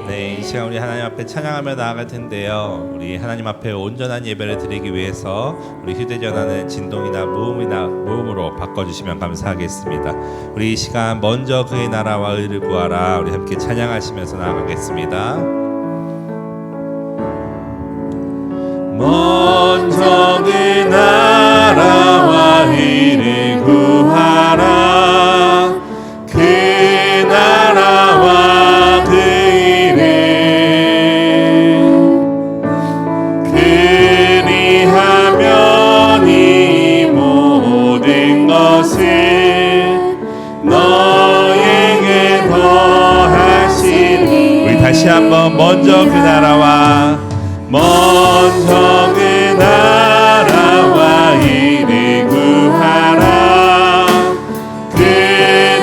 네, 이 시간 우리 하나님 앞에 찬양하며 나아갈 텐데요. 우리 하나님 앞에 온전한 예배를 드리기 위해서 우리 휴대전화는 진동이나 무음으로 바꿔주시면 감사하겠습니다. 우리 이 시간 먼저 그의 나라와 의를 구하라. 우리 함께 찬양하시면서 나아가겠습니다. 먼저 그 나라와 의를 구하라. 그 나라와 그 의를 그리하면 이 모든 것을 너에게 더하시리. 우리 다시 한번 먼저 그 나라와 먼저 그 나라와 이를 구하라. 그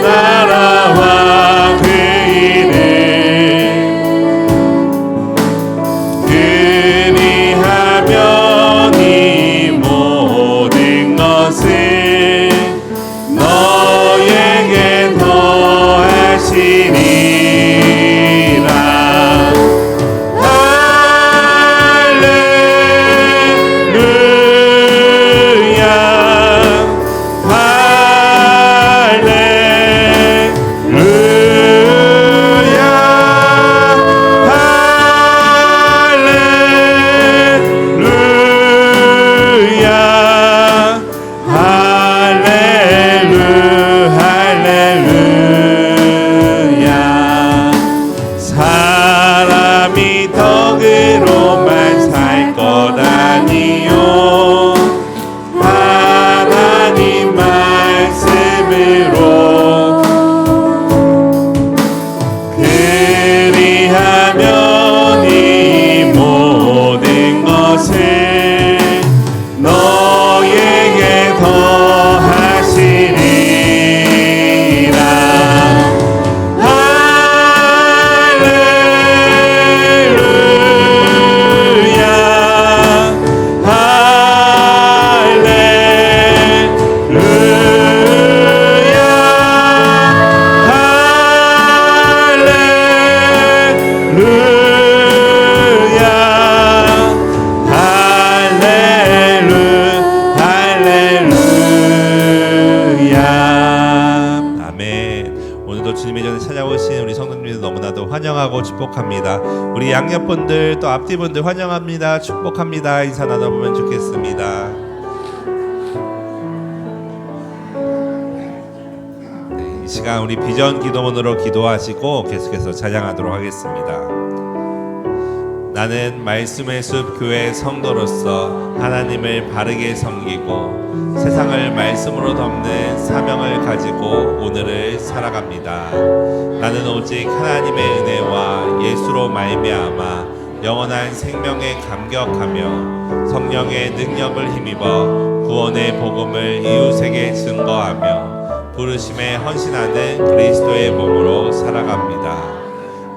나라와 그 일을 그리하면 이 모든 것을 너에게 더하시리라. 사람이 덕으로만 살 것 아니요 하나님 말씀으로 그리하면 이 모든 것을 너에게 더하시리라. 주님의 전에 찾아오신 우리 성도님들 너무나도 환영하고 축복합니다. 우리 양옆분들 또 앞뒤분들 환영합니다. 축복합니다. 인사 나눠보면 좋겠습니다. 네, 이 시간 우리 비전 기도문으로 기도하시고 계속해서 찬양하도록 하겠습니다. 나는 말씀의 숲 교회 성도로서 하나님을 바르게 섬기고 세상을 말씀으로 덮는 사명을 가지고 오늘을 살아갑니다. 나는 오직 하나님의 은혜와 예수로 말미암아 영원한 생명에 감격하며 성령의 능력을 힘입어 구원의 복음을 이웃에게 증거하며 부르심에 헌신하는 그리스도의 몸으로 살아갑니다.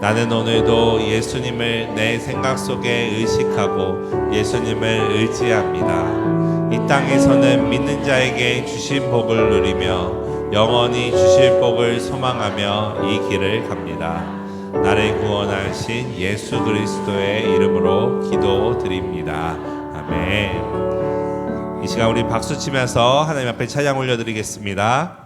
나는 오늘도 예수님을 내 생각 속에 의식하고 예수님을 의지합니다. 이 땅에서는 믿는 자에게 주신 복을 누리며 영원히 주실 복을 소망하며 이 길을 갑니다. 나를 구원하신 예수 그리스도의 이름으로 기도드립니다. 아멘. 이 시간 우리 박수 치면서 하나님 앞에 찬양 올려드리겠습니다.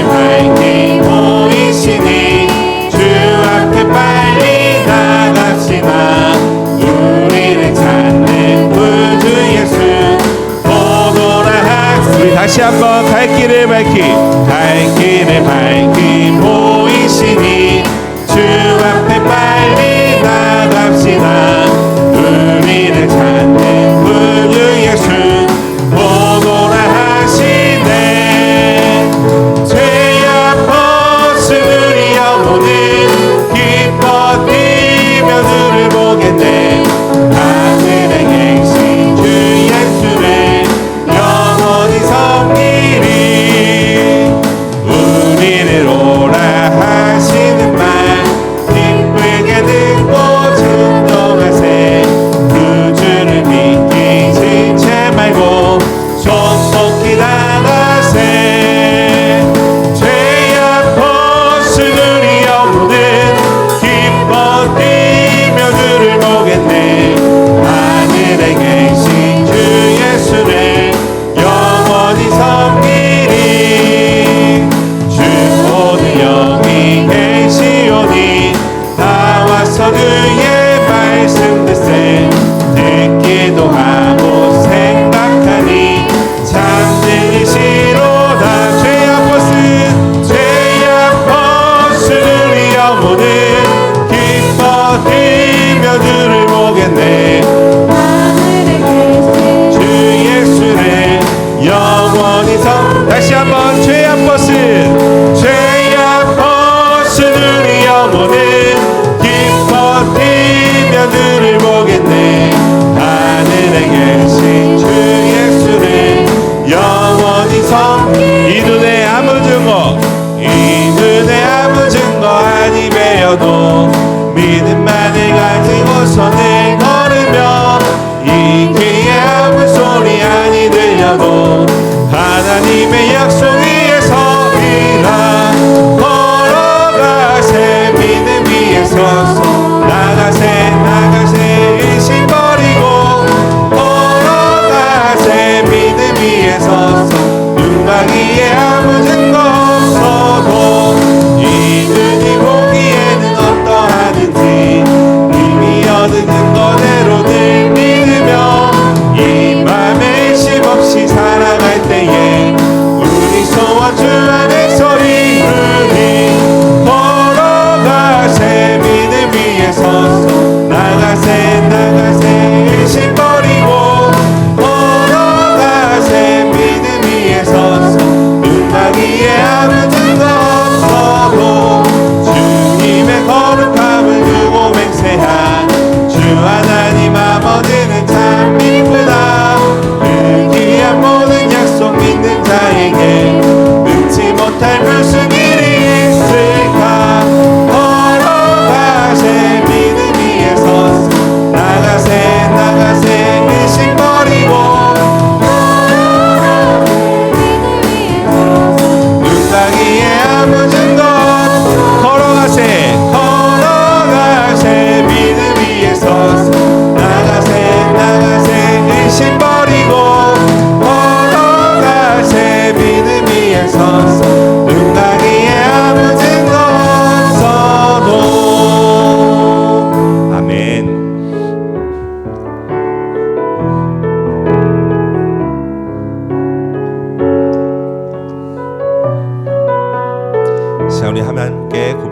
밝게 보이시니 주 앞에 빨리 나갑시다. 우리를 찾는 구주 예수 오노라 학생. 우리 다시 한번 갈 길을 밝히 보이시니 주 앞에 빨리 나갑시다. 우리를 찾는 구주 예수 오노라 하시네. 기뻐 뛰며 주를 보겠네. 하늘에 계신 주 예수를 영원히 섬기리. 우리를 오라 하신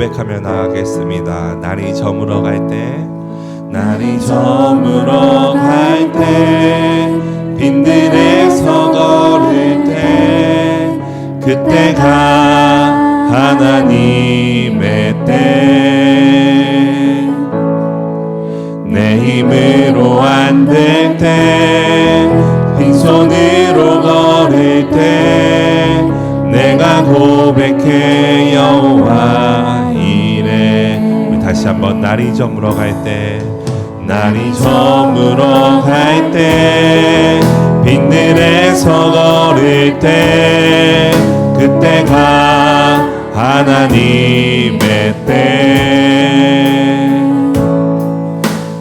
고백하며 나가겠습니다. 날이 저물어 갈 때, 날이 저물어 갈 때, 빈들에서 걸을 때, 그때가 하나님의 때. 내 힘으로 안 될 때, 빈손으로 걸을 때, 내가 고백해 여호와 이래. 우리 다시 한번 날이 저물어 갈 때, 날이 저물어 갈 때, 빈들에서 걸을 때, 그때가 하나님의 때.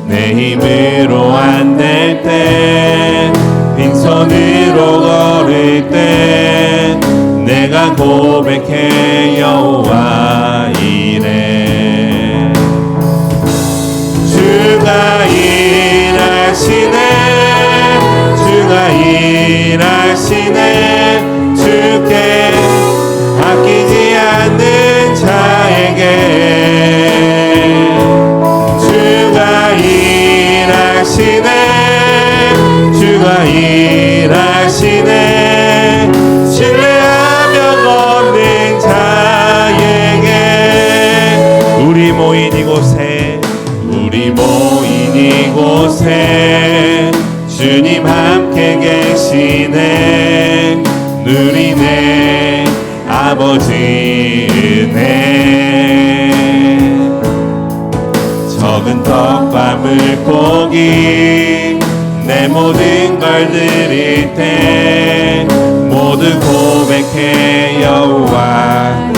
내 힘으로 안 될 때, 빈손으로 걸을 때, 내가 고백해 여호와 이래. 주가 일하시네, 주가 일하시네. 주께 아끼지 않는 자에게 주가 일하시네, 주가 일하시네. 신뢰하며 걷는 자에게 우리 모인 이곳에, 우리 모인 이곳에 주님 함께 계시네. 누리네 아버지 은혜. 적은 떡과 물고기 내 모든 걸 드릴 때 모두 고백해 여호와.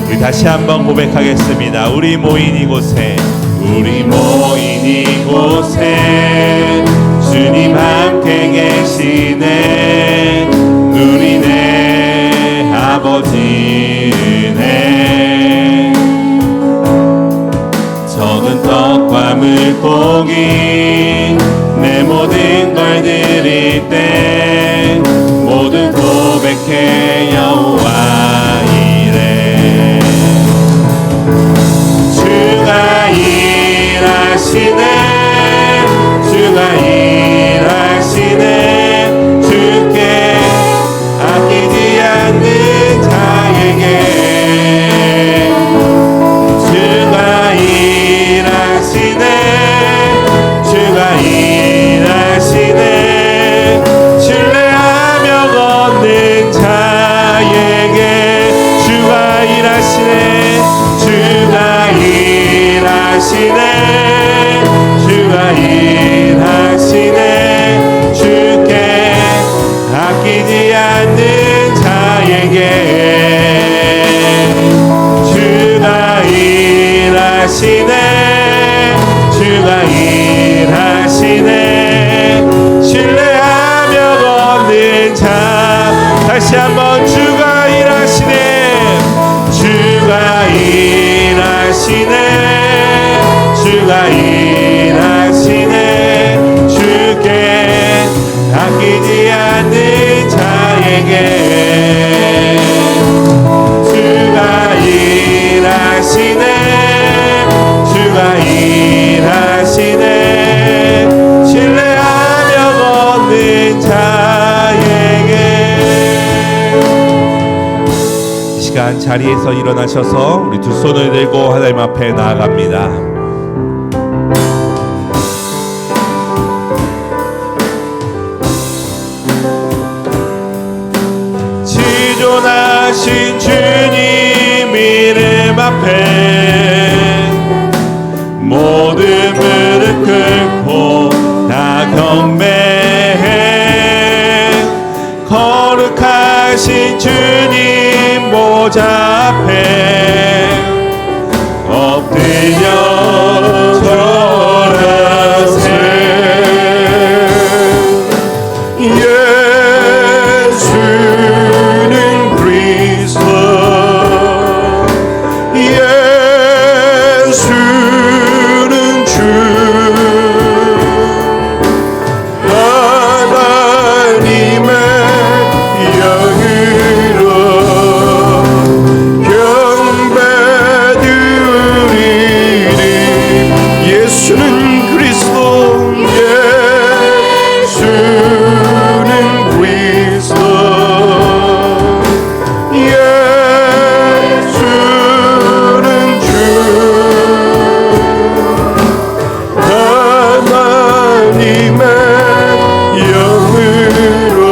우리 다시 한번 고백하겠습니다. 우리 모인 이곳에, 우리 모인 이곳에 주님 함께 계시네. 누리네 아버지 은혜. 적은 떡과 물고기 내 모든 걸 드릴 때 모두 고백해 여호와 이래. 주가 일하시네, 주가 일하시네. 주께 아끼지 않는 자에게 주가 일하시네, 주가 일하시네. 신뢰하며 걷는 자에게 주가 일하시네, 주가 일하시네, 주가 일하시네. 주께 아끼지 않는 자에게 주가 일하시네, 주가 일하시네. 신뢰하며 걷는 자. 다시 한번 주가 일하시네, 주가 일하시네, 주가 일하시네. 주께 아끼지 않는 자에게 주가 일하시네, 주가 일하시네. 신뢰하며 걷는 자에게. 이 시간 자리에서 일어나셔서 우리 두 손을 들고 하나님 앞에 나아갑니다. 지존하신 주님 이름 앞에 모든 무릎 꿇고 다 경배해. 거룩하신 주님 보좌 앞에 엎드려 절하세. 예수는 그리스도, 예수는 주, 하나님의 영으로 경배 영으로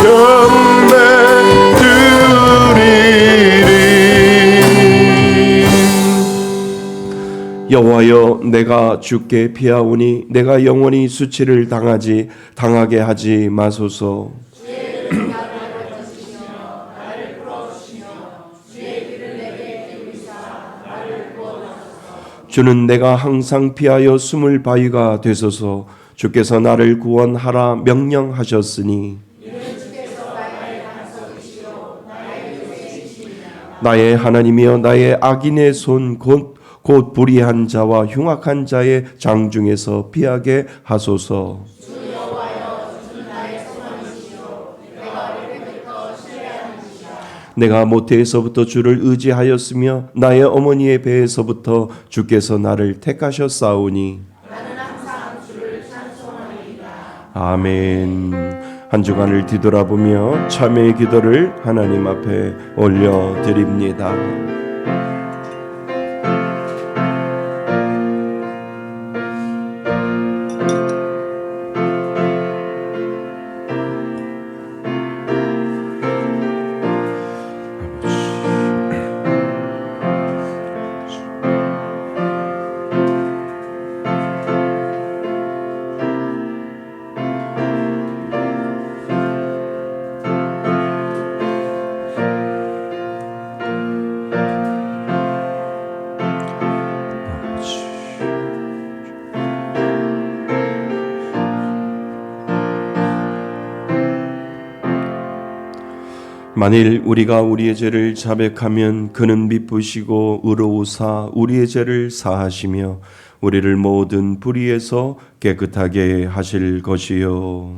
경배 드리리. 여호와여, 내가 주께 피하오니 내가 영원히 수치를 당하게 하지 마소서. 주는 내가 항상 피하여 숨을 바위가 되소서. 주께서 나를 구원하라 명령하셨으니 나의 하나님이여, 나의 악인의 손 곧 불의한 자와 흉악한 자의 장중에서 피하게 하소서. 내가 모태에서부터 주를 의지하였으며 나의 어머니의 배에서부터 주께서 나를 택하셨사오니 나는 항상 주를 찬송하리이다. 아멘. 한 주간을 뒤돌아보며 참회의 기도를 하나님 앞에 올려드립니다. 만일 우리가 우리의 죄를 자백하면 그는 미쁘시고 의로우사 우리의 죄를 사하시며 우리를 모든 불의에서 깨끗하게 하실 것이요.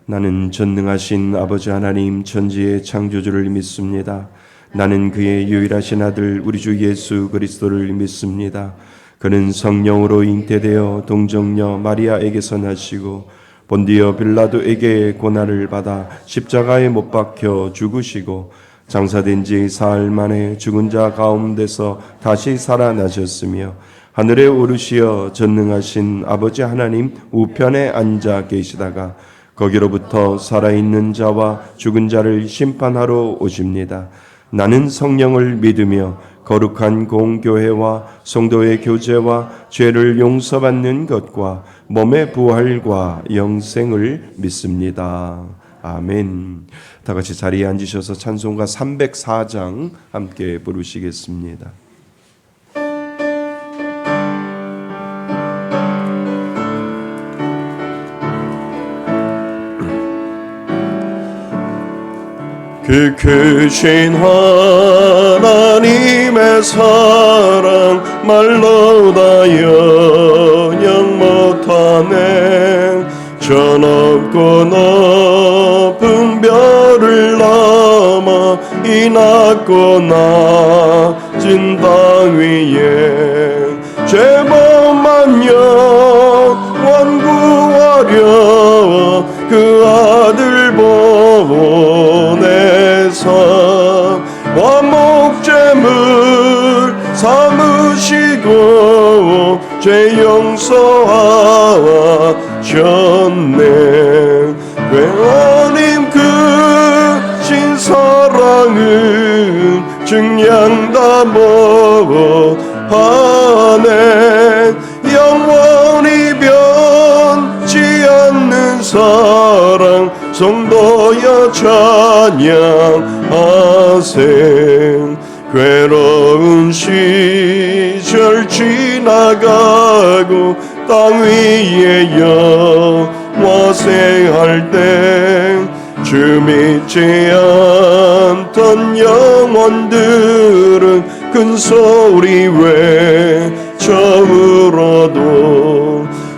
나는 전능하신 아버지 하나님 천지의 창조주를 믿습니다. 나는 그의 유일하신 아들 우리 주 예수 그리스도를 믿습니다. 그는 성령으로 잉태되어 동정녀 마리아에게서 나시고 본디오 빌라도에게 고난을 받아 십자가에 못 박혀 죽으시고 장사된 지 사흘 만에 죽은 자 가운데서 다시 살아나셨으며 하늘에 오르시어 전능하신 아버지 하나님 우편에 앉아 계시다가 거기로부터 살아있는 자와 죽은 자를 심판하러 오십니다. 나는 성령을 믿으며 거룩한 공교회와 성도의 교제와 죄를 용서받는 것과 몸의 부활과 영생을 믿습니다. 아멘. 다 같이 자리에 앉으셔서 찬송가 304장 함께 부르시겠습니다. 그 크신 하나님의 사랑 말로 다 연영 못하네. 저 높고 높은 별을 넘어 이 낮고 낮은 땅 위에 죄범한 영원 구하려 그 아들 보내서 완목제물 삼으시고 죄 용서하셨네. 회원님 그 신사랑은 증량 다 못하네. 영원히 변치 않는 사랑 성도여 찬양하세. 괴로운 시절 지나가고 땅 위에 영화생할 때 주 믿지 않던 영혼들은 큰 소리 외쳐울어도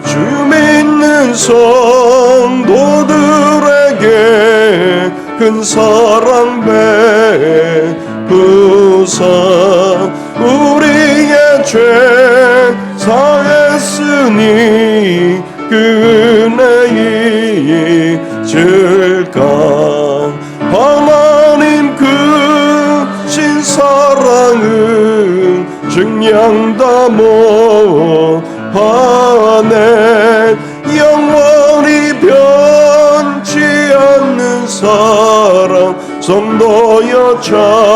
주 믿는 성도들에게 큰 사랑 베푸사 우리의 죄 사했으니 그 은혜 잊을까. 하나님 그 신사랑은 증량 다 못하네. 영원히 변치 않는 사랑 성도여 찬양하세.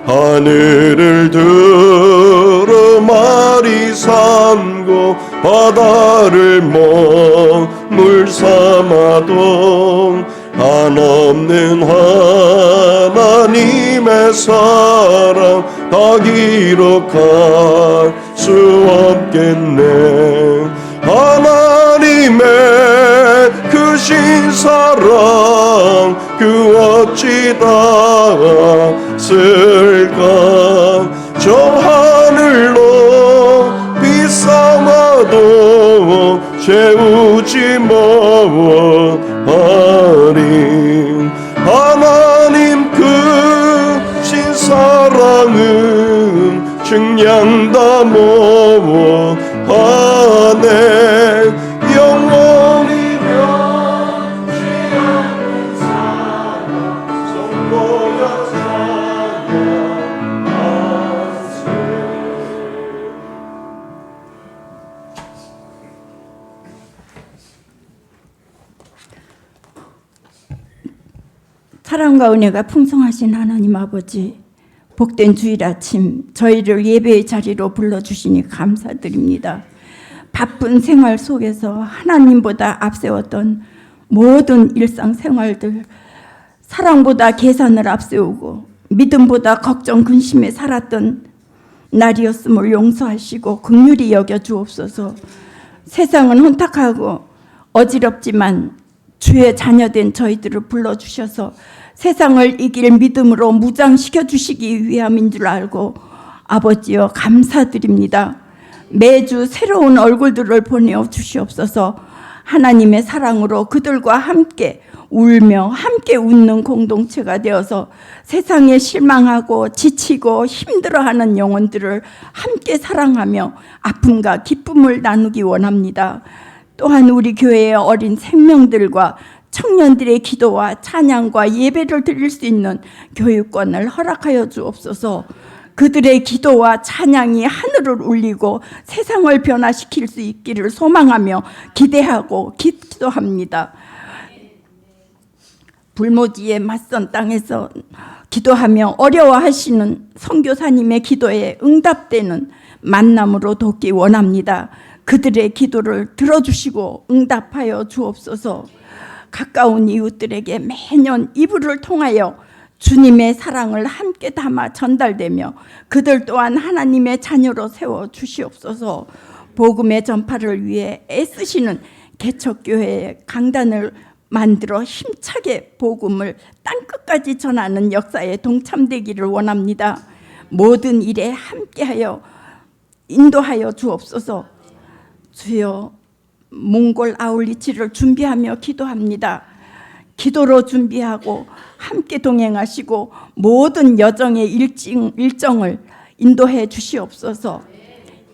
하늘을 두루마리 삼고 바다를 먹물 삼아도 한없는 하나님의 사랑 다 기록할 수 없겠네. 하나님의 크신 사랑 그 어찌 닿았을까. 저 하늘로 비삼아도 채우지 못하리. 하나님 크신 사랑은 증량 다 못하네. 영원히 변치 않는 사랑 성도여 찬양하세. 사랑과 은혜가 풍성하신 하나님 아버지, 복된 주일 아침 저희를 예배의 자리로 불러주시니 감사드립니다. 바쁜 생활 속에서 하나님보다 앞세웠던 모든 일상생활들, 사랑보다 계산을 앞세우고 믿음보다 걱정 근심에 살았던 날이었음을 용서하시고 긍휼히 여겨 주옵소서. 세상은 혼탁하고 어지럽지만 주의 자녀된 저희들을 불러주셔서 세상을 이길 믿음으로 무장시켜 주시기 위함인 줄 알고 아버지여 감사드립니다. 매주 새로운 얼굴들을 보내어 주시옵소서. 하나님의 사랑으로 그들과 함께 울며 함께 웃는 공동체가 되어서 세상에 실망하고 지치고 힘들어하는 영혼들을 함께 사랑하며 아픔과 기쁨을 나누기 원합니다. 또한 우리 교회의 어린 생명들과 청년들의 기도와 찬양과 예배를 드릴 수 있는 교육권을 허락하여 주옵소서. 그들의 기도와 찬양이 하늘을 울리고 세상을 변화시킬 수 있기를 소망하며 기대하고 기도합니다. 불모지의 맞선 땅에서 기도하며 어려워하시는 선교사님의 기도에 응답되는 만남으로 돕기 원합니다. 그들의 기도를 들어주시고 응답하여 주옵소서. 가까운 이웃들에게 매년 이불을 통하여 주님의 사랑을 함께 담아 전달되며 그들 또한 하나님의 자녀로 세워 주시옵소서. 복음의 전파를 위해 애쓰시는 개척교회의 강단을 만들어 힘차게 복음을 땅끝까지 전하는 역사에 동참되기를 원합니다. 모든 일에 함께하여 인도하여 주옵소서. 주여, 몽골 아울리치를 준비하며 기도합니다. 기도로 준비하고 함께 동행하시고 모든 여정의 일정을 인도해 주시옵소서.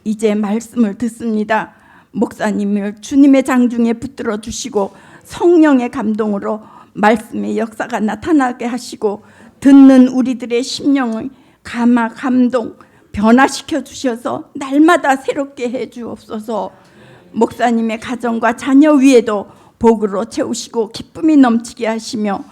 이제 말씀을 듣습니다. 목사님을 주님의 장중에 붙들어 주시고 성령의 감동으로 말씀의 역사가 나타나게 하시고 듣는 우리들의 심령을 감화 감동 변화시켜 주셔서 날마다 새롭게 해 주옵소서. 목사님의 가정과 자녀 위에도 복으로 채우시고 기쁨이 넘치게 하시며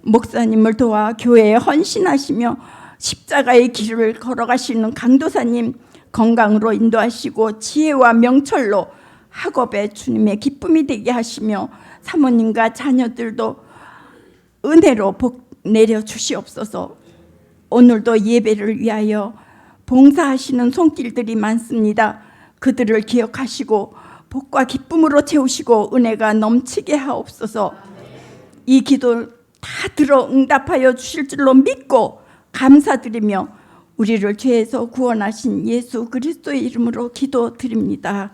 목사님을 도와 교회에 헌신하시며 십자가의 길을 걸어가시는 강도사님 건강으로 인도하시고 지혜와 명철로 학업에 주님의 기쁨이 되게 하시며 사모님과 자녀들도 은혜로 복 내려 주시옵소서. 오늘도 예배를 위하여 봉사하시는 손길들이 많습니다. 그들을 기억하시고 복과 기쁨으로 채우시고 은혜가 넘치게 하옵소서. 이 기도 다 들어 응답하여 주실 줄로 믿고 감사드리며 우리를 죄에서 구원하신 예수 그리스도의 이름으로 기도드립니다.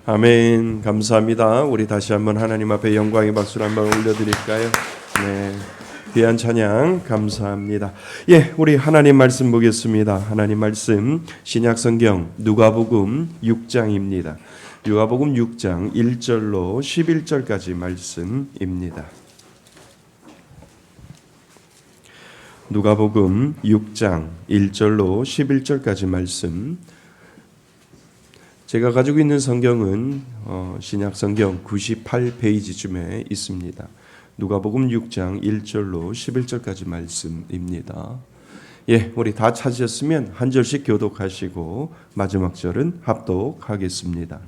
아멘. 감사합니다. 우리 다시 한번 하나님 앞에 영광의 박수를 한번 올려드릴까요? 네. 귀한 찬양 감사합니다. 예, 우리 하나님 말씀 보겠습니다. 하나님 말씀 신약성경 누가복음 6장입니다. 누가복음 6장 1절로 11절까지 말씀입니다. 누가복음 6장 1절로 11절까지 말씀. 제가 가지고 있는 성경은 신약성경 98페이지쯤에 있습니다. 누가복음 6장 1절로 11절까지 말씀입니다. 예, 우리 다 찾으셨으면 한 절씩 교독하시고 마지막 절은 합독하겠습니다.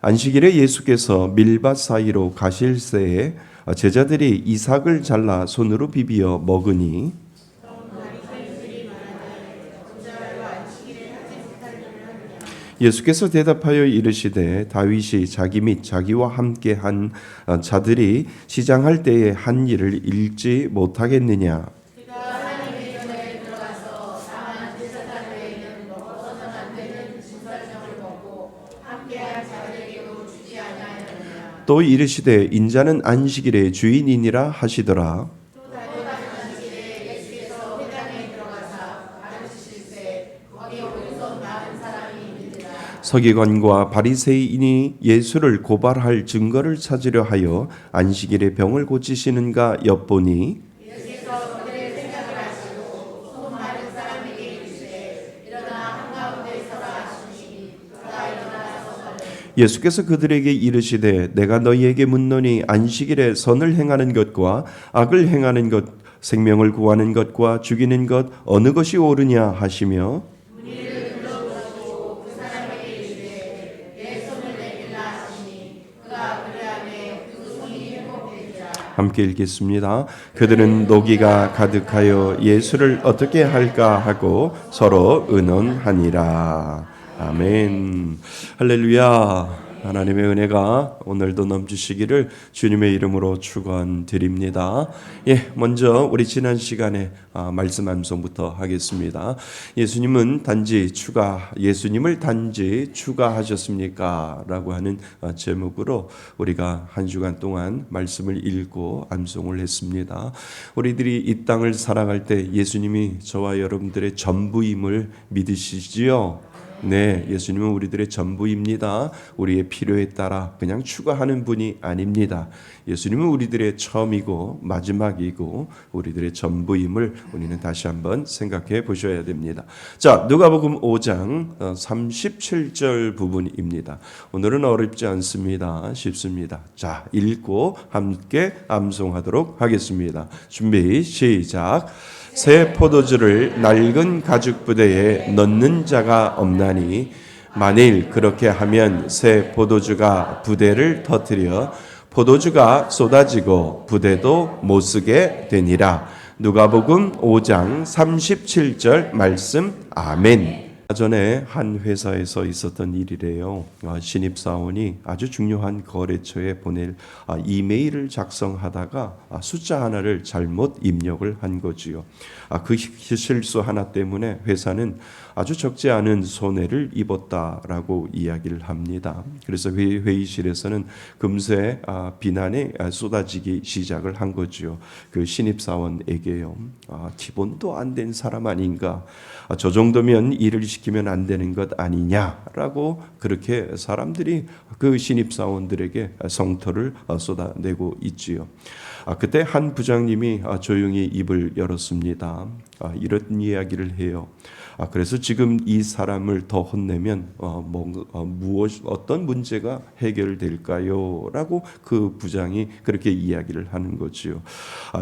안식일에 예수께서 밀밭 사이로 가실 새에 제자들이 이삭을 잘라 손으로 비비어 먹으니 예수께서 대답하여 이르시되 다윗이 자기 및 자기와 함께 한 자들이 시장할 때에 한 일을 읽지 못하겠느냐. 또 이르시되 인자는 안식일의 주인이니라 하시더라. 서기관과 바리새인이 예수를 고발할 증거를 찾으려 하여 안식일에 병을 고치시는가 엿보니 예수께서 그들에게 이르시되 내가 너희에게 묻노니 안식일에 선을 행하는 것과 악을 행하는 것, 생명을 구하는 것과 죽이는 것 어느 것이 옳으냐 하시며 함께 읽겠습니다. 그들은 노기가 가득하여 예수를 어떻게 할까 하고 서로 의논하니라. 아멘. 할렐루야. 하나님의 은혜가 오늘도 넘치시기를 주님의 이름으로 축원드립니다. 예, 먼저 우리 지난 시간에 말씀 암송부터 하겠습니다. 예수님을 단지 추가하셨습니까? 라고 하는 제목으로 우리가 한 주간 동안 말씀을 읽고 암송을 했습니다. 우리들이 이 땅을 살아갈 때 예수님이 저와 여러분들의 전부임을 믿으시지요? 네, 예수님은 우리들의 전부입니다. 우리의 필요에 따라 그냥 추가하는 분이 아닙니다. 예수님은 우리들의 처음이고 마지막이고 우리들의 전부임을 우리는 다시 한번 생각해 보셔야 됩니다. 자, 누가복음 5장 37절 부분입니다. 오늘은 어렵지 않습니다. 쉽습니다. 자, 읽고 함께 암송하도록 하겠습니다. 준비 시작. 새 포도주를 낡은 가죽 부대에 넣는 자가 없나니 만일 그렇게 하면 새 포도주가 부대를 터뜨려 포도주가 쏟아지고 부대도 못 쓰게 되니라. 누가복음 5장 37절 말씀. 아멘. 전에 한 회사에서 있었던 일이래요. 신입사원이 아주 중요한 거래처에 보낼 이메일을 작성하다가 숫자 하나를 잘못 입력을 한 거지요. 그 실수 하나 때문에 회사는 아주 적지 않은 손해를 입었다라고 이야기를 합니다. 그래서 회의실에서는 금세 비난이 쏟아지기 시작을 한 거지요. 그 신입사원에게요. 기본도 안 된 사람 아닌가? 저 정도면 일을 시키면 안 되는 것 아니냐라고 그렇게 사람들이 그 신입사원들에게 성토를 쏟아내고 있지요. 그때 한 부장님이 조용히 입을 열었습니다. 이런 이야기를 해요. 그래서 지금 이 사람을 더 혼내면 어떤 문제가 해결될까요? 라고 그 부장이 그렇게 이야기를 하는 거지요.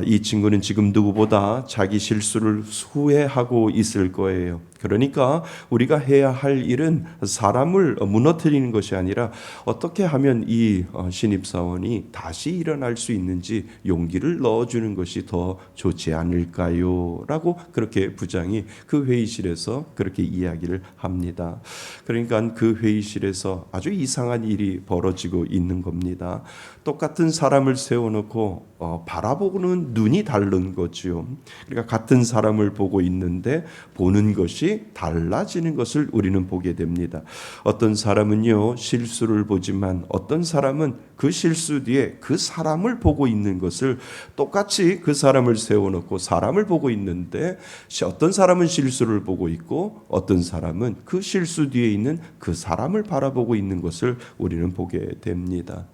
이 친구는 지금 누구보다 자기 실수를 후회하고 있을 거예요. 그러니까 우리가 해야 할 일은 사람을 무너뜨리는 것이 아니라 어떻게 하면 이 신입사원이 다시 일어날 수 있는지 용기를 넣어주는 것이 더 좋지 않을까요? 라고 그렇게 부장이 그 회의실에서 그렇게 이야기를 합니다. 그러니까 그 회의실에서 아주 이상한 일이 벌어지고 있는 겁니다. 똑같은 사람을 세워놓고 바라보는 눈이 다른 거지요. 그러니까 같은 사람을 보고 있는데 보는 것이 달라지는 것을 우리는 보게 됩니다. 어떤 사람은요 실수를 보지만 어떤 사람은 그 실수 뒤에 그 사람을 보고 있는 것을, 똑같이 그 사람을 세워놓고 사람을 보고 있는데 어떤 사람은 실수를 보고 있고 어떤 사람은 그 실수 뒤에 있는 그 사람을 바라보고 있는 것을 우리는 보게 됩니다.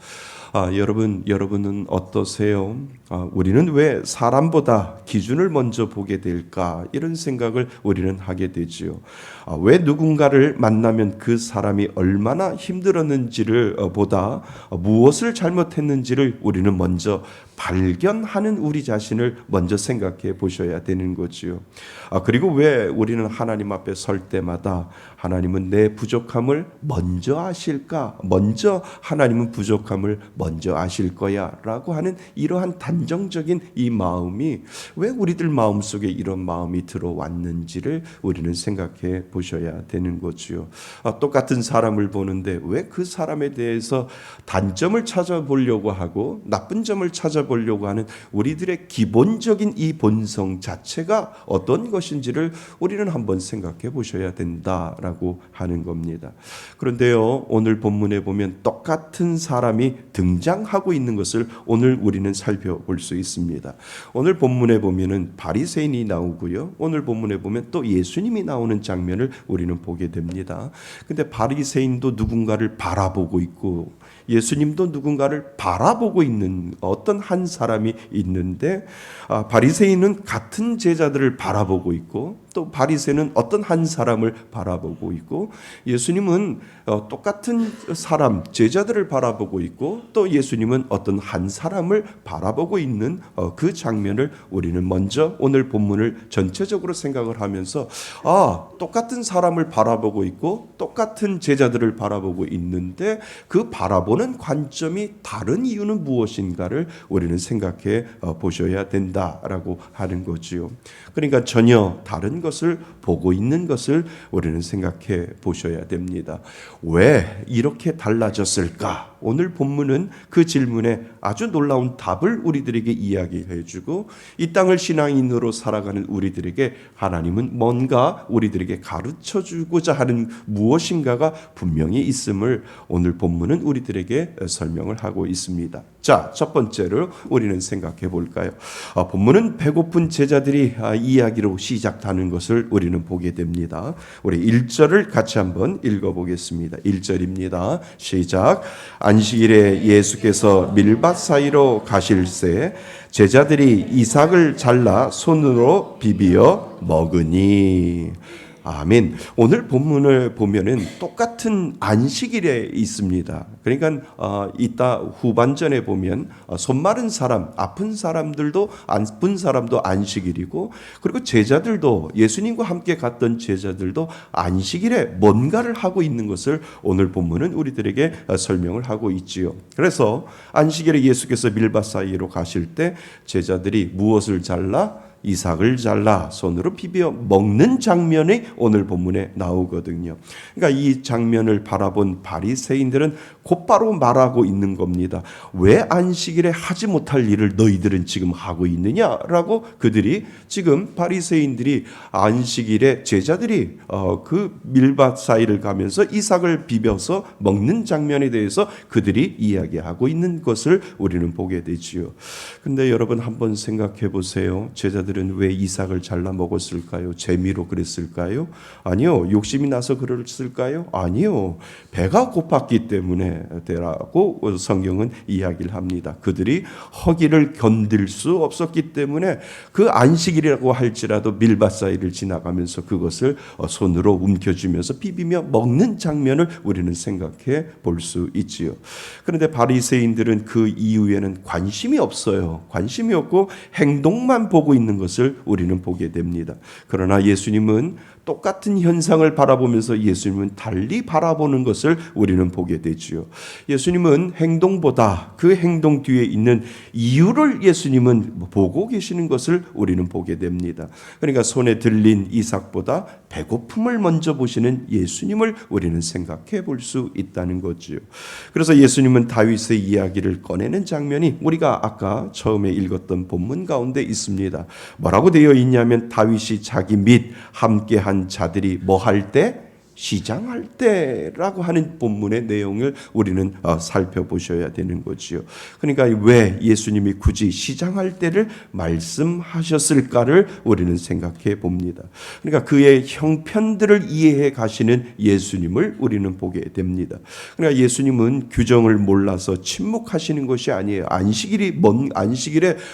여러분은 어떠세요? 우리는 왜 사람보다 기준을 먼저 보게 될까? 이런 생각을 우리는 하게 되지요. 왜 누군가를 만나면 그 사람이 얼마나 힘들었는지를 보다 무엇을 잘못했는지를 우리는 먼저 발견하는 우리 자신을 먼저 생각해 보셔야 되는 거지요. 그리고 왜 우리는 하나님 앞에 설 때마다 하나님은 내 부족함을 먼저 아실까? 먼저 하나님은 부족함을 먼저 아실 거야 라고 하는 이러한 단정적인 이 마음이 왜 우리들 마음속에 이런 마음이 들어왔는지를 우리는 생각해 보셔야 되는 거지요. 똑같은 사람을 보는데 왜 그 사람에 대해서 단점을 찾아보려고 하고 나쁜 점을 찾아보려고 하는 우리들의 기본적인 이 본성 자체가 어떤 것인지를 우리는 한번 생각해 보셔야 된다라고 하는 겁니다. 그런데요, 오늘 본문에 보면 똑같은 사람이 등장하고 있는 것을 오늘 우리는 살펴볼 수 있습니다. 오늘 본문에 보면은 바리새인이 나오고요. 오늘 본문에 보면 또 예수님이 나오는 장면을 우리는 보게 됩니다. 근데 바리새인도 누군가를 바라보고 있고 예수님도 누군가를 바라보고 있는 어떤 한 사람이 있는데, 바리새인은 같은 제자들을 바라보고 있고 또 바리새인은 어떤 한 사람을 바라보고 있고 예수님은 똑같은 사람 제자들을 바라보고 있고 또 예수님은 어떤 한 사람을 바라보고 있는 그 장면을 우리는 먼저 오늘 본문을 전체적으로 생각을 하면서 똑같은 사람을 바라보고 있고 똑같은 제자들을 바라보고 있는데 그 바라보는 관점이 다른 이유는 무엇인가를 우리는 생각해 보셔야 된다라고 하는 거지요. 그러니까 전혀 다른 것을 보고 있는 것을 우리는 생각해 보셔야 됩니다. 왜 이렇게 달라졌을까? 오늘 본문은 그 질문에 아주 놀라운 답을 우리들에게 이야기해 주고 이 땅을 신앙인으로 살아가는 우리들에게 하나님은 뭔가 우리들에게 가르쳐 주고자 하는 무엇인가가 분명히 있음을 오늘 본문은 우리들에게 설명을 하고 있습니다. 자, 첫 번째로 우리는 생각해 볼까요? 본문은 배고픈 제자들이 이야기로 시작하는 것을 우리는 보게 됩니다. 우리 1절을 같이 한번 읽어보겠습니다. 1절입니다. 시작. 안식일에 예수께서 밀밭 사이로 가실새 제자들이 이삭을 잘라 손으로 비비어 먹으니. 아멘. 오늘 본문을 보면은 똑같은 안식일에 있습니다. 그러니까 이따 후반전에 보면 손 마른 사람, 아픈 사람도 안식일이고 그리고 제자들도 예수님과 함께 갔던 제자들도 안식일에 뭔가를 하고 있는 것을 오늘 본문은 우리들에게 설명을 하고 있지요. 그래서 안식일에 예수께서 밀밭 사이로 가실 때 제자들이 무엇을 잘라? 이삭을 잘라 손으로 비벼 먹는 장면이 오늘 본문에 나오거든요. 그러니까 이 장면을 바라본 바리새인들은 곧바로 말하고 있는 겁니다. 왜 안식일에 하지 못할 일을 너희들은 지금 하고 있느냐라고 그들이 지금 바리새인들이 안식일에 제자들이 그 밀밭 사이를 가면서 이삭을 비벼서 먹는 장면에 대해서 그들이 이야기하고 있는 것을 우리는 보게 되지요. 근데 여러분 한번 생각해 보세요. 제자들은 왜 이삭을 잘라 먹었을까요? 재미로 그랬을까요? 아니요. 욕심이 나서 그랬을까요? 아니요. 배가 고팠기 때문에 라고 성경은 이야기를 합니다. 그들이 허기를 견딜 수 없었기 때문에 그 안식일이라고 할지라도 밀밭 사이를 지나가면서 그것을 손으로 움켜쥐면서 비비며 먹는 장면을 우리는 생각해 볼 수 있지요. 그런데 바리새인들은 그 이후에는 관심이 없어요. 관심이 없고 행동만 보고 있는 것을 우리는 보게 됩니다. 그러나 예수님은 똑같은 현상을 바라보면서 예수님은 달리 바라보는 것을 우리는 보게 되지요. 예수님은 행동보다 그 행동 뒤에 있는 이유를 예수님은 보고 계시는 것을 우리는 보게 됩니다. 그러니까 손에 들린 이삭보다 배고픔을 먼저 보시는 예수님을 우리는 생각해 볼 수 있다는 거지요. 그래서 예수님은 다윗의 이야기를 꺼내는 장면이 우리가 아까 처음에 읽었던 본문 가운데 있습니다. 뭐라고 되어 있냐면 다윗이 자기 및 함께한 자들이 뭐 할 때? 시장할 때라고 하는 본문의 내용을 우리는 살펴보셔야 되는 거지요. 그러니까 왜 예수님이 굳이 시장할 때를 말씀하셨을까를 우리는 생각해 봅니다. 그러니까 그의 형편들을 이해해 가시는 예수님을 우리는 보게 됩니다. 그러니까 예수님은 규정을 몰라서 침묵하시는 것이 아니에요. 안식일에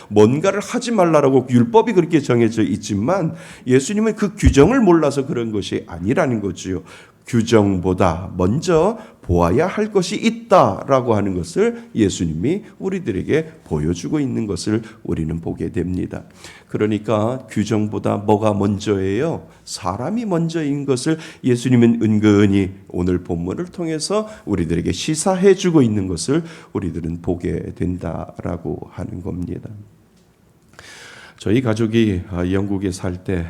뭔가를 하지 말라라고 율법이 그렇게 정해져 있지만 예수님은 그 규정을 몰라서 그런 것이 아니라는 거지요. 규정보다 먼저 보아야 할 것이 있다라고 하는 것을 예수님이 우리들에게 보여주고 있는 것을 우리는 보게 됩니다. 그러니까 규정보다 뭐가 먼저예요? 사람이 먼저인 것을 예수님은 은근히 오늘 본문을 통해서 우리들에게 시사해 주고 있는 것을 우리들은 보게 된다라고 하는 겁니다. 저희 가족이 영국에 살 때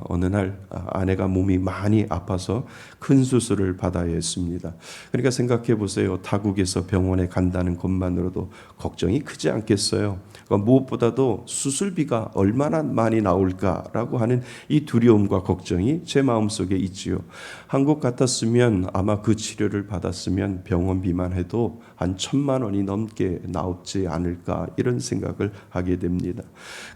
어느 날 아내가 몸이 많이 아파서 큰 수술을 받아야 했습니다. 그러니까 생각해 보세요. 타국에서 병원에 간다는 것만으로도 걱정이 크지 않겠어요. 그러니까 무엇보다도 수술비가 얼마나 많이 나올까라고 하는 이 두려움과 걱정이 제 마음속에 있지요. 한국 같았으면 아마 그 치료를 받았으면 병원비만 해도 한 1,000만 원이 넘게 나오지 않을까 이런 생각을 하게 됩니다.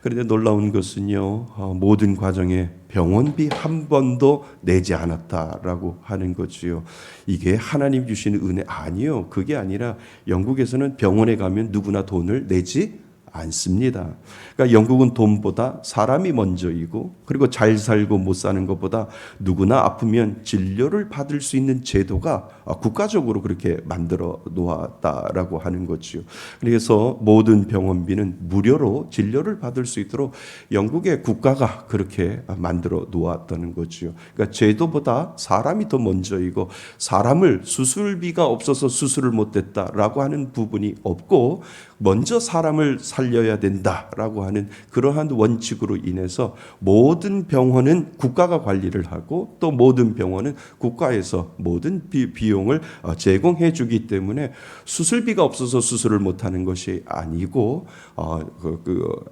그런데 놀라운 것은요, 모든 과정에 병원비 한 번도 내지 않았다라고 하는 거지요. 이게 하나님 주시는 은혜 아니요. 그게 아니라 영국에서는 병원에 가면 누구나 돈을 내지 않습니다. 그러니까 영국은 돈보다 사람이 먼저이고 그리고 잘 살고 못 사는 것보다 누구나 아프면 진료를 받을 수 있는 제도가 국가적으로 그렇게 만들어 놓았다라고 하는 거지요. 그래서 모든 병원비는 무료로 진료를 받을 수 있도록 영국의 국가가 그렇게 만들어 놓았다는 거지요. 그러니까 제도보다 사람이 더 먼저이고 사람을 수술비가 없어서 수술을 못 했다라고 하는 부분이 없고 먼저 사람을 살려야 된다라고 하는 그러한 원칙으로 인해서 모든 병원은 국가가 관리를 하고 또 모든 병원은 국가에서 모든 비용을 제공해 주기 때문에 수술비가 없어서 수술을 못하는 것이 아니고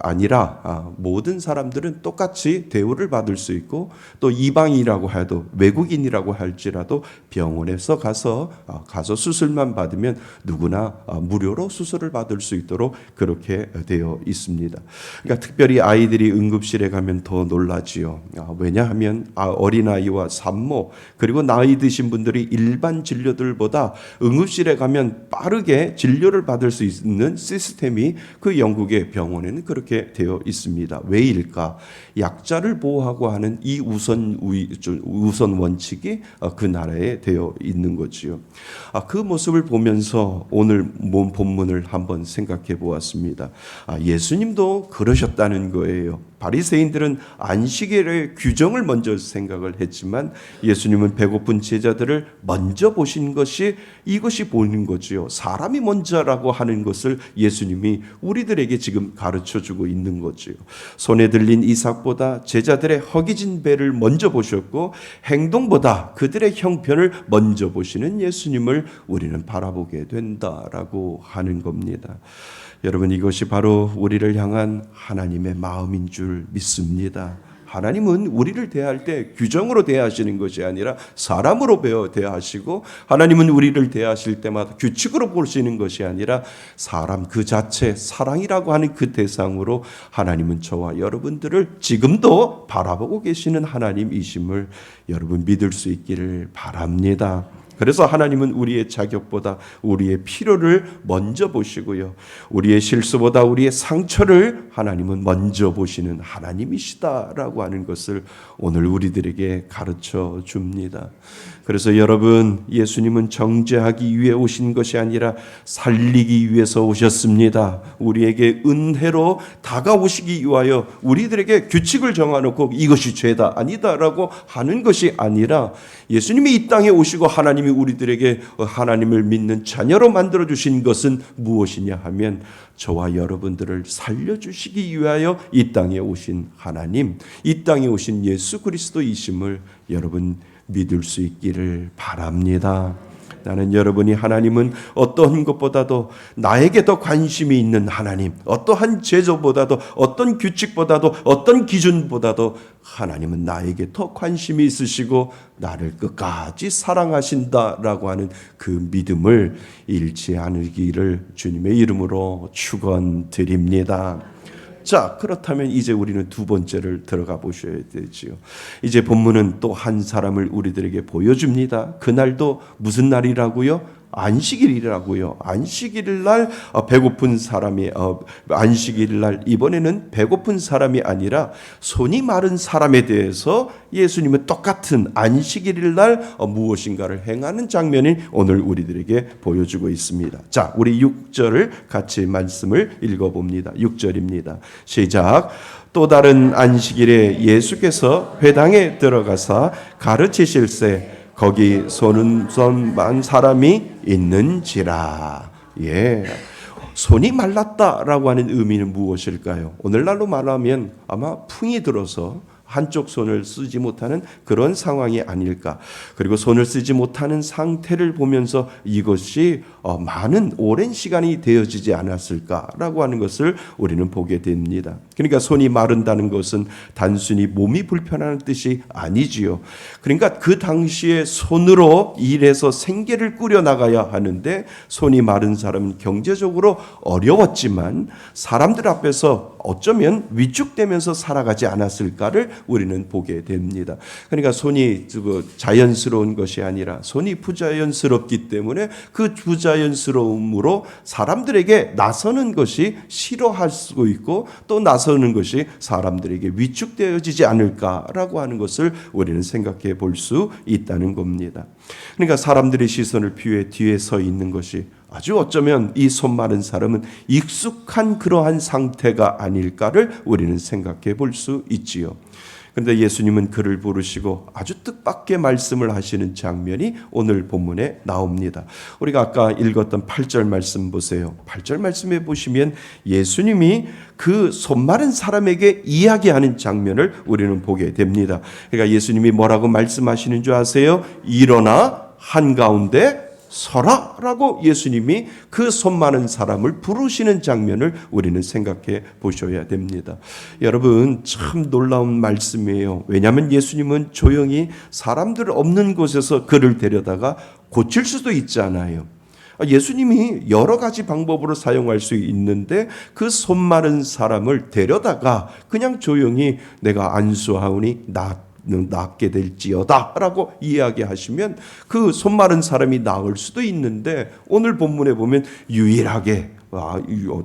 아니라 모든 사람들은 똑같이 대우를 받을 수 있고 또 이방이라고 해도 외국인이라고 할지라도 병원에서 가서 수술만 받으면 누구나 무료로 수술을 받을 수 있도록 그렇게 되어 있습니다. 그러니까 특별히 아이들이 응급실에 가면 더 놀라지요. 왜냐하면 어린아이와 산모 그리고 나이 드신 분들이 일반 진료들보다 응급실에 가면 빠르게 진료를 받을 수 있는 시스템이 그 영국의 병원에는 그렇게 되어 있습니다. 왜일까? 약자를 보호하고 하는 이 우선 원칙이 그 나라에 되어 있는 거지요. 그 모습을 보면서 오늘 본문을 한번 생각해 보았습니다. 예수님도 그러셨다는 거예요. 바리새인들은 안식일의 규정을 먼저 생각을 했지만 예수님은 배고픈 제자들을 먼저 보신 것이 이것이 보이는 거지요. 사람이 먼저라고 하는 것을 예수님이 우리들에게 지금 가르쳐 주고 있는 거지요. 손에 들린 이삭보다 제자들의 허기진 배를 먼저 보셨고 행동보다 그들의 형편을 먼저 보시는 예수님을 우리는 바라보게 된다라고 하는 겁니다. 여러분 이것이 바로 우리를 향한 하나님의 마음인 줄 믿습니다. 하나님은 우리를 대할 때 규정으로 대하시는 것이 아니라 사람으로 대하시고 하나님은 우리를 대하실 때마다 규칙으로 보시는 것이 아니라 사람 그 자체 사랑이라고 하는 그 대상으로 하나님은 저와 여러분들을 지금도 바라보고 계시는 하나님이심을 여러분 믿을 수 있기를 바랍니다. 그래서 하나님은 우리의 자격보다 우리의 필요를 먼저 보시고요. 우리의 실수보다 우리의 상처를 하나님은 먼저 보시는 하나님이시다라고 하는 것을 오늘 우리들에게 가르쳐 줍니다. 그래서 여러분, 예수님은 정죄하기 위해 오신 것이 아니라 살리기 위해서 오셨습니다. 우리에게 은혜로 다가오시기 위하여 우리들에게 규칙을 정해놓고 이것이 죄다 아니다라고 하는 것이 아니라 예수님이 이 땅에 오시고 하나님이 우리들에게 하나님을 믿는 자녀로 만들어주신 것은 무엇이냐 하면 저와 여러분들을 살려주시기 위하여 이 땅에 오신 하나님, 이 땅에 오신 예수 그리스도이심을 여러분 믿을 수 있기를 바랍니다. 나는 여러분이 하나님은 어떠한 것보다도 나에게 더 관심이 있는 하나님, 어떠한 제도보다도 어떤 규칙보다도 어떤 기준보다도 하나님은 나에게 더 관심이 있으시고 나를 끝까지 사랑하신다라고 하는 그 믿음을 잃지 않으기를 주님의 이름으로 축원드립니다. 자, 그렇다면 이제 우리는 두 번째를 들어가 보셔야 되지요. 이제 본문은 또 한 사람을 우리들에게 보여줍니다. 그날도 무슨 날이라고요? 안식일이라고요. 안식일 날 배고픈 사람이 안식일 날 이번에는 배고픈 사람이 아니라 손이 마른 사람에 대해서 예수님은 똑같은 안식일 날 무엇인가를 행하는 장면이 오늘 우리들에게 보여주고 있습니다. 자, 우리 6절을 같이 말씀을 읽어봅니다. 6절입니다. 시작. 또 다른 안식일에 예수께서 회당에 들어가사 가르치실세 거기 손은 만 사람이 있는지라. 예. 손이 말랐다라고 하는 의미는 무엇일까요? 오늘날로 말하면 아마 풍이 들어서 한쪽 손을 쓰지 못하는 그런 상황이 아닐까. 그리고 손을 쓰지 못하는 상태를 보면서 이것이 많은 오랜 시간이 되어지지 않았을까라고 하는 것을 우리는 보게 됩니다. 그러니까 손이 마른다는 것은 단순히 몸이 불편하는 뜻이 아니지요. 그러니까 그 당시에 손으로 일해서 생계를 꾸려나가야 하는데 손이 마른 사람은 경제적으로 어려웠지만 사람들 앞에서 어쩌면 위축되면서 살아가지 않았을까를 우리는 보게 됩니다. 그러니까 손이 자연스러운 것이 아니라 손이 부자연스럽기 때문에 그 부자연스러움으로 사람들에게 나서는 것이 싫어할 수 있고 또 나서는 것이 사람들에게 위축되어지지 않을까라고 하는 것을 우리는 생각해 볼 수 있다는 겁니다. 그러니까 사람들의 시선을 피해 뒤에 서 있는 것이 아주 어쩌면 이 손 마른 사람은 익숙한 그러한 상태가 아닐까를 우리는 생각해 볼 수 있지요. 그런데 예수님은 그를 부르시고 아주 뜻밖의 말씀을 하시는 장면이 오늘 본문에 나옵니다. 우리가 아까 읽었던 8절 말씀 보세요. 8절 말씀에 보시면 예수님이 그 손 마른 사람에게 이야기하는 장면을 우리는 보게 됩니다. 그러니까 예수님이 뭐라고 말씀하시는 줄 아세요? 일어나 한가운데 서라라고 예수님이 그 손 마른 사람을 부르시는 장면을 우리는 생각해 보셔야 됩니다. 여러분, 참 놀라운 말씀이에요. 왜냐하면 예수님은 조용히 사람들 없는 곳에서 그를 데려다가 고칠 수도 있잖아요. 예수님이 여러 가지 방법으로 사용할 수 있는데 그 손 마른 사람을 데려다가 그냥 조용히 내가 안수하오니 낫게 될지어다 라고 이야기하시면 그 손 마른 사람이 나을 수도 있는데 오늘 본문에 보면 유일하게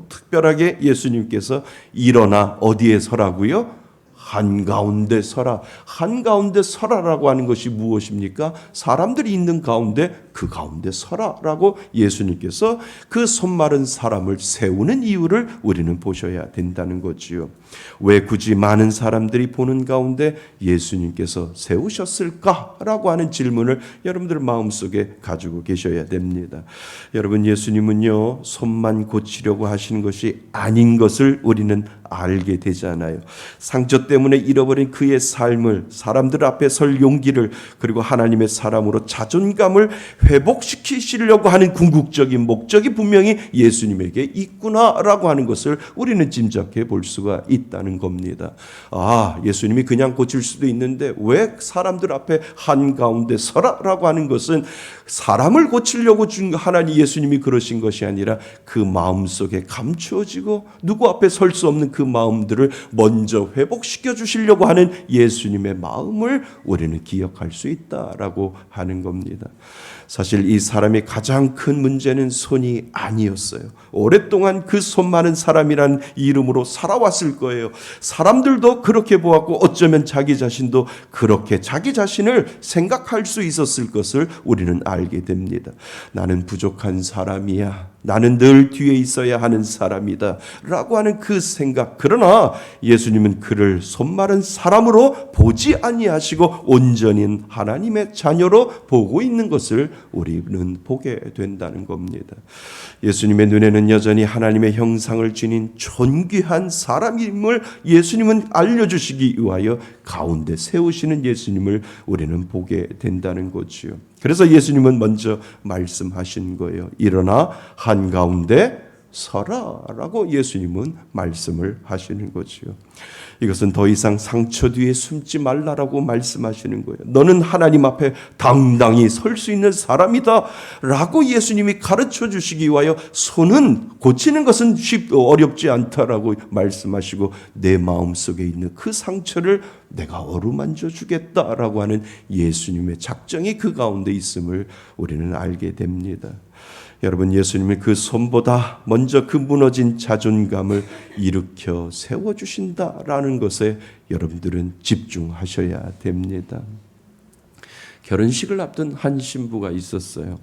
특별하게 예수님께서 일어나 어디에 서라고요? 한가운데 서라. 한가운데 서라라고 하는 것이 무엇입니까? 사람들이 있는 가운데 그 가운데 서라라고 예수님께서 그 손 마른 사람을 세우는 이유를 우리는 보셔야 된다는 거지요. 왜 굳이 많은 사람들이 보는 가운데 예수님께서 세우셨을까라고 하는 질문을 여러분들 마음속에 가지고 계셔야 됩니다. 여러분, 예수님은요 손만 고치려고 하시는 것이 아닌 것을 우리는 알게 되잖아요. 상처 때문에 잃어버린 그의 삶을, 사람들 앞에 설 용기를, 그리고 하나님의 사람으로 자존감을 회복시키시려고 하는 궁극적인 목적이 분명히 예수님에게 있구나라고 하는 것을 우리는 짐작해 볼 수가 있다는 겁니다. 예수님이 그냥 고칠 수도 있는데 왜 사람들 앞에 한가운데 서라라고 하는 것은 사람을 고치려고 준 하나님 예수님이 그러신 것이 아니라 그 마음속에 감추어지고 누구 앞에 설 수 없는 그 그 마음들을 먼저 회복시켜 주시려고 하는 예수님의 마음을 우리는 기억할 수 있다라고 하는 겁니다. 사실 이 사람의 가장 큰 문제는 손이 아니었어요. 오랫동안 그 손 많은 사람이란 이름으로 살아왔을 거예요. 사람들도 그렇게 보았고 어쩌면 자기 자신도 그렇게 자기 자신을 생각할 수 있었을 것을 우리는 알게 됩니다. 나는 부족한 사람이야. 나는 늘 뒤에 있어야 하는 사람이다 라고 하는 그 생각. 그러나 예수님은 그를 손 마른 사람으로 보지 아니하시고 온전히 하나님의 자녀로 보고 있는 것을 우리는 보게 된다는 겁니다. 예수님의 눈에는 여전히 하나님의 형상을 지닌 존귀한 사람임을 예수님은 알려주시기 위하여 가운데 세우시는 예수님을 우리는 보게 된다는 거지요. 그래서 예수님은 먼저 말씀하신 거예요. 일어나 한가운데 서라라고 예수님은 말씀을 하시는 거지요. 이것은 더 이상 상처 뒤에 숨지 말라라고 말씀하시는 거예요. 너는 하나님 앞에 당당히 설 수 있는 사람이다 라고 예수님이 가르쳐 주시기 위하여 손은 고치는 것은 어렵지 않다라고 말씀하시고 내 마음속에 있는 그 상처를 내가 어루만져 주겠다라고 하는 예수님의 작정이 그 가운데 있음을 우리는 알게 됩니다. 여러분, 예수님이 그 손보다 먼저 그 무너진 자존감을 일으켜 세워주신다라는 것에 여러분들은 집중하셔야 됩니다. 결혼식을 앞둔 한 신부가 있었어요.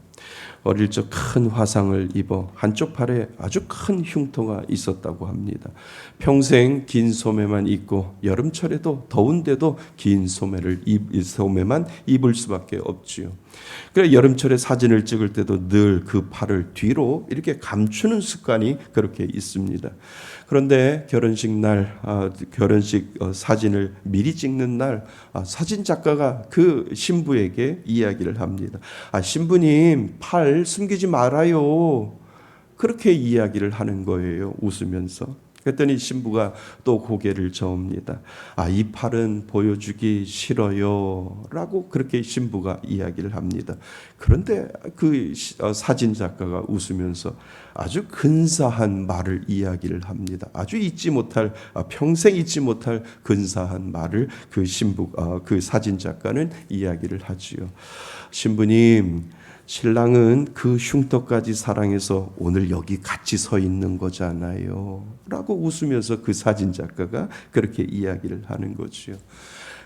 어릴 적 큰 화상을 입어 한쪽 팔에 아주 큰 흉터가 있었다고 합니다. 평생 긴 소매만 입고 여름철에도 더운데도 긴 소매만 입을 수밖에 없지요. 그래 여름철에 사진을 찍을 때도 늘 그 팔을 뒤로 이렇게 감추는 습관이 그렇게 있습니다. 그런데 결혼식 사진을 미리 찍는 날 사진 작가가 그 신부에게 이야기를 합니다. 신부님 팔 숨기지 말아요. 그렇게 이야기를 하는 거예요. 웃으면서. 그랬더니 신부가 또 고개를 저읍니다. 이 팔은 보여주기 싫어요 라고 그렇게 신부가 이야기를 합니다. 그런데 그 사진 작가가 웃으면서 아주 근사한 말을 이야기를 합니다. 아주 평생 잊지 못할 근사한 말을 그 사진 작가는 이야기를 하지요. 신부님, 신랑은 그 흉터까지 사랑해서 오늘 여기 같이 서 있는 거잖아요 라고 웃으면서 그 사진 작가가 그렇게 이야기를 하는 거죠.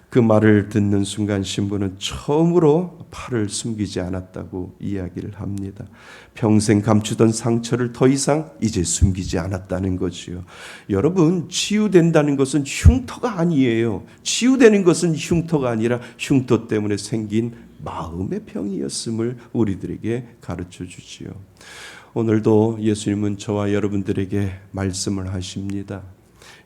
그 말을 듣는 순간 신부는 처음으로 팔을 숨기지 않았다고 이야기를 합니다. 평생 감추던 상처를 더 이상 이제 숨기지 않았다는 거지요. 여러분, 치유된다는 것은 흉터가 아니에요. 치유되는 것은 흉터가 아니라 흉터 때문에 생긴 마음의 병이었음을 우리들에게 가르쳐 주지요. 오늘도 예수님은 저와 여러분들에게 말씀을 하십니다.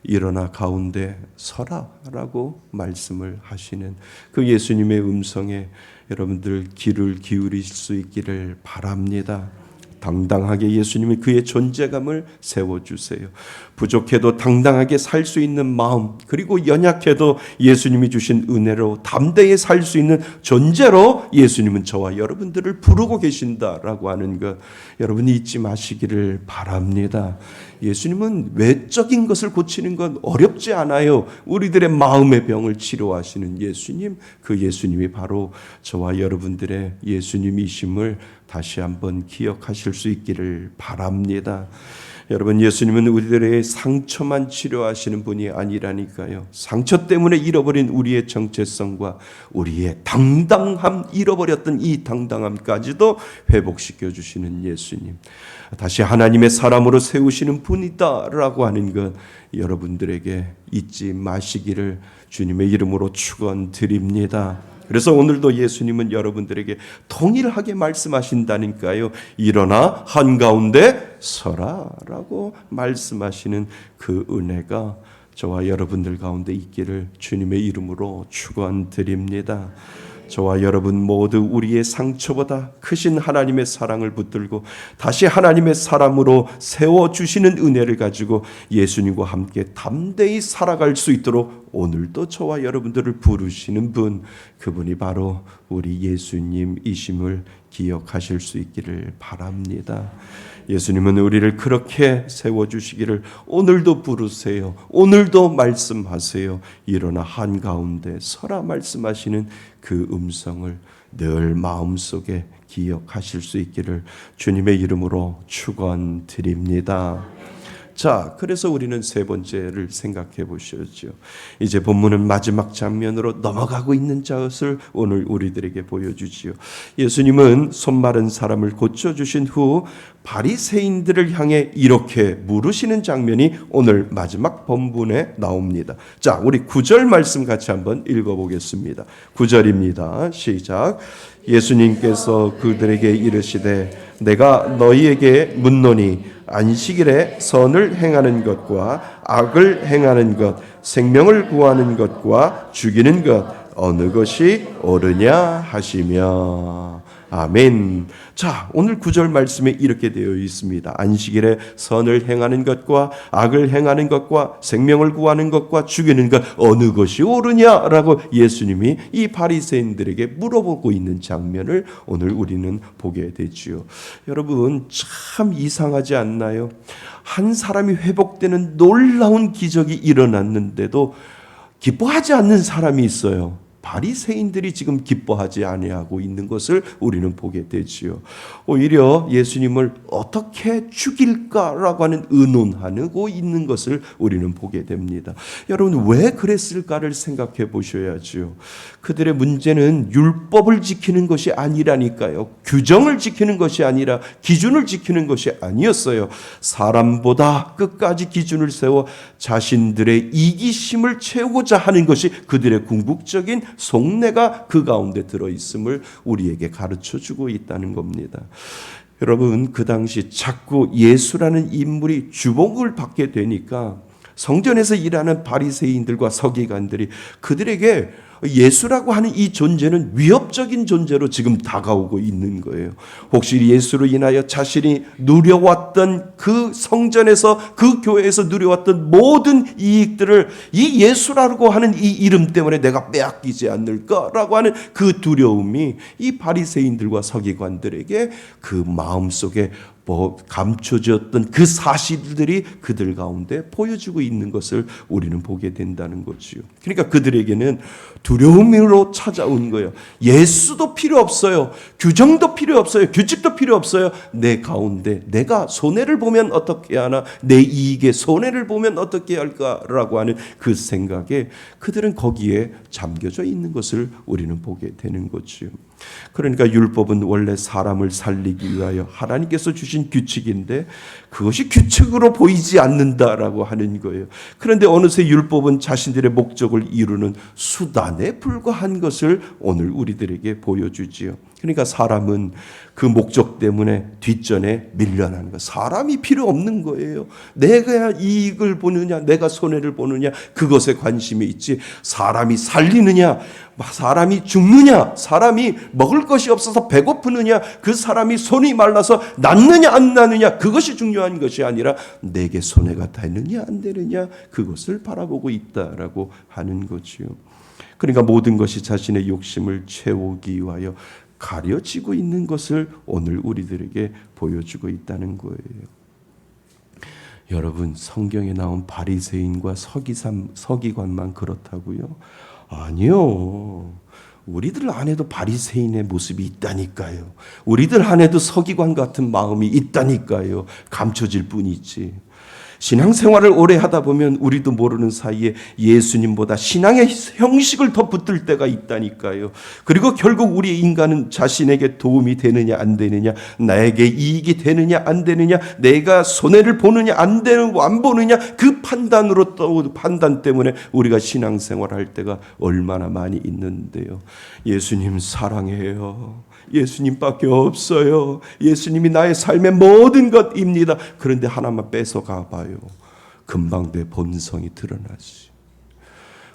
일어나 가운데 서라라고 말씀을 하시는 그 예수님의 음성에 여러분들 귀를 기울일 수 있기를 바랍니다. 당당하게 예수님이 그의 존재감을 세워주세요. 부족해도 당당하게 살 수 있는 마음, 그리고 연약해도 예수님이 주신 은혜로 담대히 살 수 있는 존재로 예수님은 저와 여러분들을 부르고 계신다라고 하는 것 여러분이 잊지 마시기를 바랍니다. 예수님은 외적인 것을 고치는 건 어렵지 않아요. 우리들의 마음의 병을 치료하시는 예수님, 그 예수님이 바로 저와 여러분들의 예수님이심을 다시 한번 기억하실 수 있기를 바랍니다. 여러분, 예수님은 우리들의 상처만 치료하시는 분이 아니라니까요. 상처 때문에 잃어버린 우리의 정체성과 우리의 잃어버렸던 이 당당함까지도 회복시켜 주시는 예수님, 다시 하나님의 사람으로 세우시는 분이다라고 하는 것 여러분들에게 잊지 마시기를 주님의 이름으로 축원드립니다. 그래서 오늘도 예수님은 여러분들에게 동일하게 말씀하신다니까요. 일어나 한가운데 서라라고 말씀하시는 그 은혜가 저와 여러분들 가운데 있기를 주님의 이름으로 축원드립니다. 저와 여러분 모두 우리의 상처보다 크신 하나님의 사랑을 붙들고 다시 하나님의 사람으로 세워주시는 은혜를 가지고 예수님과 함께 담대히 살아갈 수 있도록 오늘도 저와 여러분들을 부르시는 분, 그분이 바로 우리 예수님이심을 기억하실 수 있기를 바랍니다. 예수님은 우리를 그렇게 세워주시기를 오늘도 부르세요. 오늘도 말씀하세요. 일어나 한가운데 서라 말씀하시는 그 음성을 늘 마음속에 기억하실 수 있기를 주님의 이름으로 축원드립니다. 자, 그래서 우리는 세 번째를 생각해 보셨죠. 이제 본문은 마지막 장면으로 넘어가고 있는 것을 오늘 우리들에게 보여주지요. 예수님은 손 마른 사람을 고쳐주신 후 바리새인들을 향해 이렇게 물으시는 장면이 오늘 마지막 본문에 나옵니다. 자, 우리 9절 말씀 같이 한번 읽어보겠습니다. 9절입니다. 시작. 예수님께서 그들에게 이르시되 내가 너희에게 묻노니 안식일에 선을 행하는 것과 악을 행하는 것, 생명을 구하는 것과 죽이는 것 어느 것이 옳으냐 하시며. 아멘. 자, 오늘 9절 말씀에 이렇게 되어 있습니다. 안식일에 선을 행하는 것과 악을 행하는 것과 생명을 구하는 것과 죽이는 것 어느 것이 옳으냐라고 예수님이 이 바리새인들에게 물어보고 있는 장면을 오늘 우리는 보게 되지요. 여러분, 참 이상하지 않나요? 한 사람이 회복되는 놀라운 기적이 일어났는데도 기뻐하지 않는 사람이 있어요. 바리새인들이 지금 기뻐하지 아니하고 있는 것을 우리는 보게 되지요. 오히려 예수님을 어떻게 죽일까라고 하는 의논하고 있는 것을 우리는 보게 됩니다. 여러분, 왜 그랬을까를 생각해 보셔야지요. 그들의 문제는 율법을 지키는 것이 아니라니까요. 규정을 지키는 것이 아니라 기준을 지키는 것이 아니었어요. 사람보다 끝까지 기준을 세워 자신들의 이기심을 채우고자 하는 것이 그들의 궁극적인 속내가 그 가운데 들어있음을 우리에게 가르쳐주고 있다는 겁니다. 여러분, 그 당시 자꾸 예수라는 인물이 주목을 받게 되니까 성전에서 일하는 바리새인들과 서기관들이 그들에게 예수라고 하는 이 존재는 위협적인 존재로 지금 다가오고 있는 거예요. 혹시 예수로 인하여 자신이 누려왔던 그 성전에서 그 교회에서 누려왔던 모든 이익들을 이 예수라고 하는 이 이름 때문에 내가 빼앗기지 않을까라고 하는 그 두려움이 이 바리새인들과 서기관들에게 그 마음속에 감춰졌던 그 사실들이 그들 가운데 보여지고 있는 것을 우리는 보게 된다는 거지요. 그러니까 그들에게는 두려움으로 찾아온 거예요. 예수도 필요 없어요. 규정도 필요 없어요. 규칙도 필요 없어요. 내 가운데 내가 손해를 보면 어떻게 하나, 내 이익에 손해를 보면 어떻게 할까라고 하는 그 생각에 그들은 거기에 잠겨져 있는 것을 우리는 보게 되는 거지요. 그러니까 율법은 원래 사람을 살리기 위하여 하나님께서 주신 규칙인데 그것이 규칙으로 보이지 않는다라고 하는 거예요. 그런데 어느새 율법은 자신들의 목적을 이루는 수단에 불과한 것을 오늘 우리들에게 보여주지요. 그러니까 사람은 그 목적 때문에 뒷전에 밀려나는 거. 사람이 필요 없는 거예요. 내가 이익을 보느냐, 내가 손해를 보느냐, 그것에 관심이 있지. 사람이 살리느냐, 사람이 죽느냐, 사람이 먹을 것이 없어서 배고프느냐, 그 사람이 손이 말라서 낫느냐 안 나느냐, 그것이 중요한 것이 아니라 내게 손해가 되느냐 안 되느냐, 그것을 바라보고 있다라고 하는 거지요. 그러니까 모든 것이 자신의 욕심을 채우기 위하여 가려지고 있는 것을 오늘 우리들에게 보여주고 있다는 거예요. 여러분, 성경에 나온 바리새인과 서기관만 그렇다고요? 아니요. 우리들 안에도 바리새인의 모습이 있다니까요. 우리들 안에도 서기관 같은 마음이 있다니까요. 감춰질 뿐이지. 신앙생활을 오래 하다 보면 우리도 모르는 사이에 예수님보다 신앙의 형식을 더 붙들 때가 있다니까요. 그리고 결국 우리 인간은 자신에게 도움이 되느냐 안 되느냐, 나에게 이익이 되느냐 안 되느냐, 내가 손해를 보느냐 안 보느냐, 그 판단으로 또 판단 때문에 우리가 신앙생활할 때가 얼마나 많이 있는데요. 예수님 사랑해요. 예수님밖에 없어요. 예수님이 나의 삶의 모든 것입니다. 그런데 하나만 뺏어가 봐요. 금방 내 본성이 드러나지.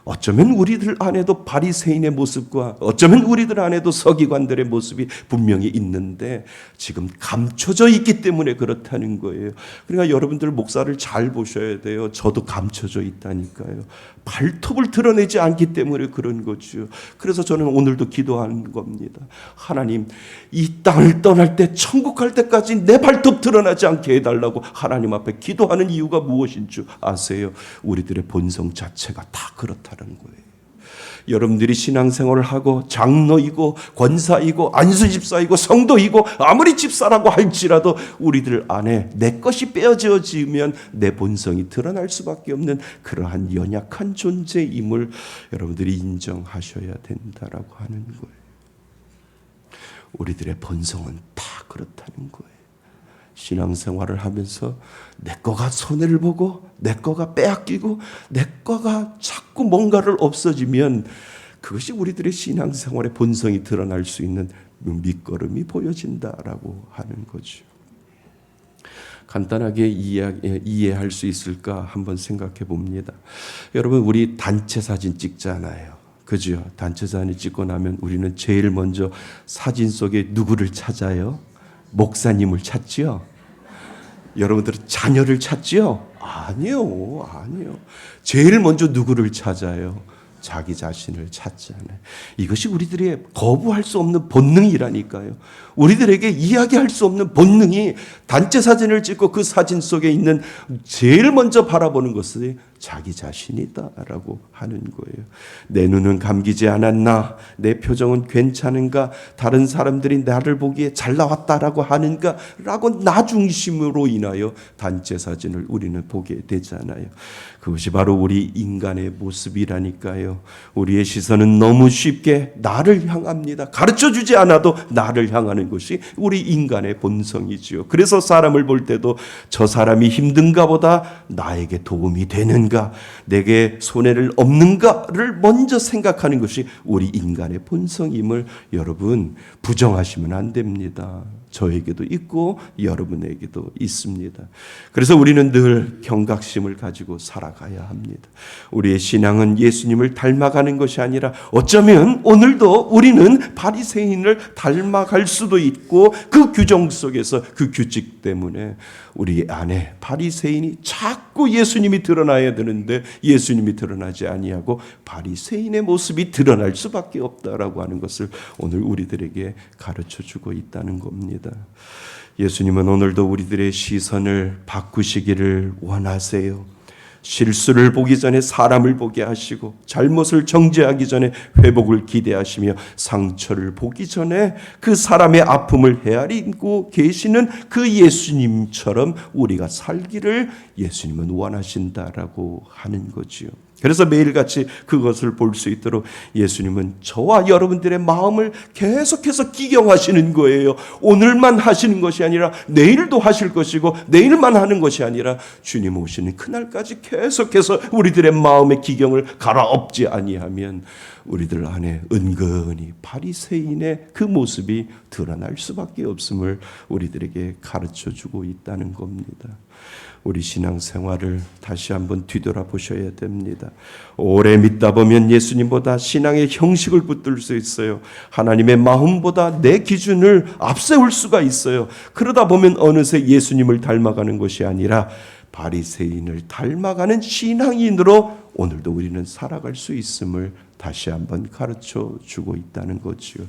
어쩌면 우리들 안에도 바리새인의 모습과 어쩌면 우리들 안에도 서기관들의 모습이 분명히 있는데 지금 감춰져 있기 때문에 그렇다는 거예요. 그러니까 여러분들 목사를 잘 보셔야 돼요. 저도 감춰져 있다니까요. 발톱을 드러내지 않기 때문에 그런 거죠. 그래서 저는 오늘도 기도하는 겁니다. 하나님, 이 땅을 떠날 때 천국 갈 때까지 내 발톱 드러나지 않게 해달라고 하나님 앞에 기도하는 이유가 무엇인 줄 아세요? 우리들의 본성 자체가 다 그렇다는 거예요. 여러분들이 신앙생활을 하고 장로이고 권사이고 안수집사이고 성도이고 아무리 집사라고 할지라도 우리들 안에 내 것이 빼어지면 내 본성이 드러날 수밖에 없는 그러한 연약한 존재임을 여러분들이 인정하셔야 된다라고 하는 거예요. 우리들의 본성은 다 그렇다는 거예요. 신앙생활을 하면서 내 거가 손해를 보고 내 거가 빼앗기고 내 거가 자꾸 뭔가를 없어지면 그것이 우리들의 신앙생활의 본성이 드러날 수 있는 밑거름이 보여진다라고 하는 거죠. 간단하게 이해할 수 있을까 한번 생각해 봅니다. 여러분, 우리 단체 사진 찍잖아요. 그죠? 단체 사진 찍고 나면 우리는 제일 먼저 사진 속에 누구를 찾아요? 목사님을 찾지요? 여러분들은 자녀를 찾지요? 아니요. 제일 먼저 누구를 찾아요? 자기 자신을 찾잖아요. 이것이 우리들의 거부할 수 없는 본능이라니까요. 우리들에게 이야기할 수 없는 본능이 단체 사진을 찍고 그 사진 속에 있는 제일 먼저 바라보는 것이 자기 자신이다라고 하는 거예요. 내 눈은 감기지 않았나? 내 표정은 괜찮은가? 다른 사람들이 나를 보기에 잘 나왔다라고 하는가? 라고 나 중심으로 인하여 단체 사진을 우리는 보게 되잖아요. 그것이 바로 우리 인간의 모습이라니까요. 우리의 시선은 너무 쉽게 나를 향합니다. 가르쳐주지 않아도 나를 향하는 것이 우리 인간의 본성이지요. 그래서 사람을 볼 때도 저 사람이 힘든가 보다 나에게 도움이 되는가, 내게 손해를 없는가를 먼저 생각하는 것이 우리 인간의 본성임을 여러분 부정하시면 안 됩니다. 저에게도 있고 여러분에게도 있습니다. 그래서 우리는 늘 경각심을 가지고 살아가야 합니다. 우리의 신앙은 예수님을 닮아가는 것이 아니라 어쩌면 오늘도 우리는 바리새인을 닮아갈 수도 있고 그 규정 속에서 그 규칙 때문에 우리 안에 바리새인이 자꾸 예수님이 드러나야 되는데 예수님이 드러나지 아니하고 바리새인의 모습이 드러날 수밖에 없다라고 하는 것을 오늘 우리들에게 가르쳐주고 있다는 겁니다. 예수님은 오늘도 우리들의 시선을 바꾸시기를 원하세요. 실수를 보기 전에 사람을 보게 하시고 잘못을 정죄하기 전에 회복을 기대하시며 상처를 보기 전에 그 사람의 아픔을 헤아리고 계시는 그 예수님처럼 우리가 살기를 예수님은 원하신다라고 하는 거지요. 그래서 매일같이 그것을 볼 수 있도록 예수님은 저와 여러분들의 마음을 계속해서 기경하시는 거예요. 오늘만 하시는 것이 아니라 내일도 하실 것이고 내일만 하는 것이 아니라 주님 오시는 그날까지 계속해서 우리들의 마음의 기경을 갈아엎지 아니하면 우리들 안에 은근히 바리새인의 그 모습이 드러날 수밖에 없음을 우리들에게 가르쳐주고 있다는 겁니다. 우리 신앙생활을 다시 한번 뒤돌아보셔야 됩니다. 오래 믿다 보면 예수님보다 신앙의 형식을 붙들 수 있어요. 하나님의 마음보다 내 기준을 앞세울 수가 있어요. 그러다 보면 어느새 예수님을 닮아가는 것이 아니라 바리새인을 닮아가는 신앙인으로 오늘도 우리는 살아갈 수 있음을 다시 한번 가르쳐 주고 있다는 거지요.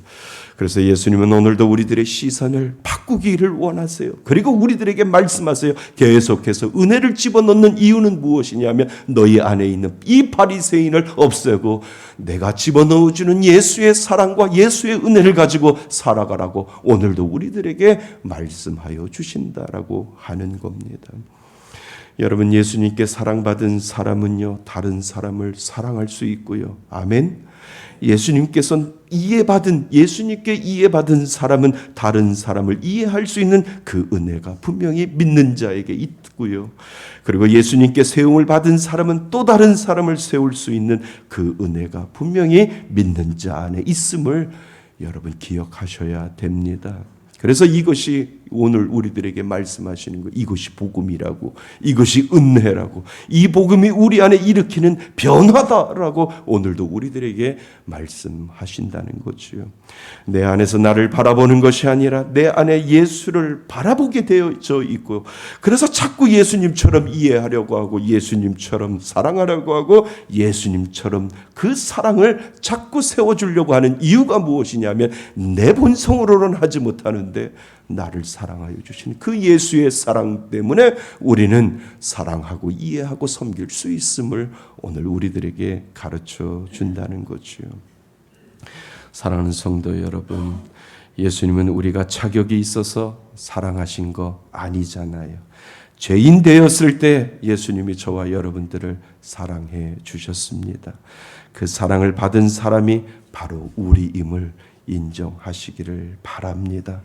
그래서 예수님은 오늘도 우리들의 시선을 바꾸기를 원하세요. 그리고 우리들에게 말씀하세요. 계속해서 은혜를 집어넣는 이유는 무엇이냐면 너희 안에 있는 이 바리새인을 없애고 내가 집어넣어주는 예수의 사랑과 예수의 은혜를 가지고 살아가라고 오늘도 우리들에게 말씀하여 주신다라고 하는 겁니다. 여러분, 예수님께 사랑받은 사람은요 다른 사람을 사랑할 수 있고요. 아멘. 예수님께서 예수님께 이해받은 사람은 다른 사람을 이해할 수 있는 그 은혜가 분명히 믿는 자에게 있고요. 그리고 예수님께 세움을 받은 사람은 또 다른 사람을 세울 수 있는 그 은혜가 분명히 믿는 자 안에 있음을 여러분 기억하셔야 됩니다. 그래서 이것이 오늘 우리들에게 말씀하시는 거, 이것이 복음이라고, 이것이 은혜라고, 이 복음이 우리 안에 일으키는 변화다라고 오늘도 우리들에게 말씀하신다는 거지요. 내 안에서 나를 바라보는 것이 아니라 내 안에 예수를 바라보게 되어져 있고, 그래서 자꾸 예수님처럼 이해하려고 하고, 예수님처럼 사랑하려고 하고, 예수님처럼 그 사랑을 자꾸 세워주려고 하는 이유가 무엇이냐면, 내 본성으로는 하지 못하는데 나를 사랑하여 주신 그 예수의 사랑 때문에 우리는 사랑하고 이해하고 섬길 수 있음을 오늘 우리들에게 가르쳐 준다는 거지요. 사랑하는 성도 여러분, 예수님은 우리가 자격이 있어서 사랑하신 거 아니잖아요. 죄인 되었을 때 예수님이 저와 여러분들을 사랑해 주셨습니다. 그 사랑을 받은 사람이 바로 우리임을 인정하시기를 바랍니다.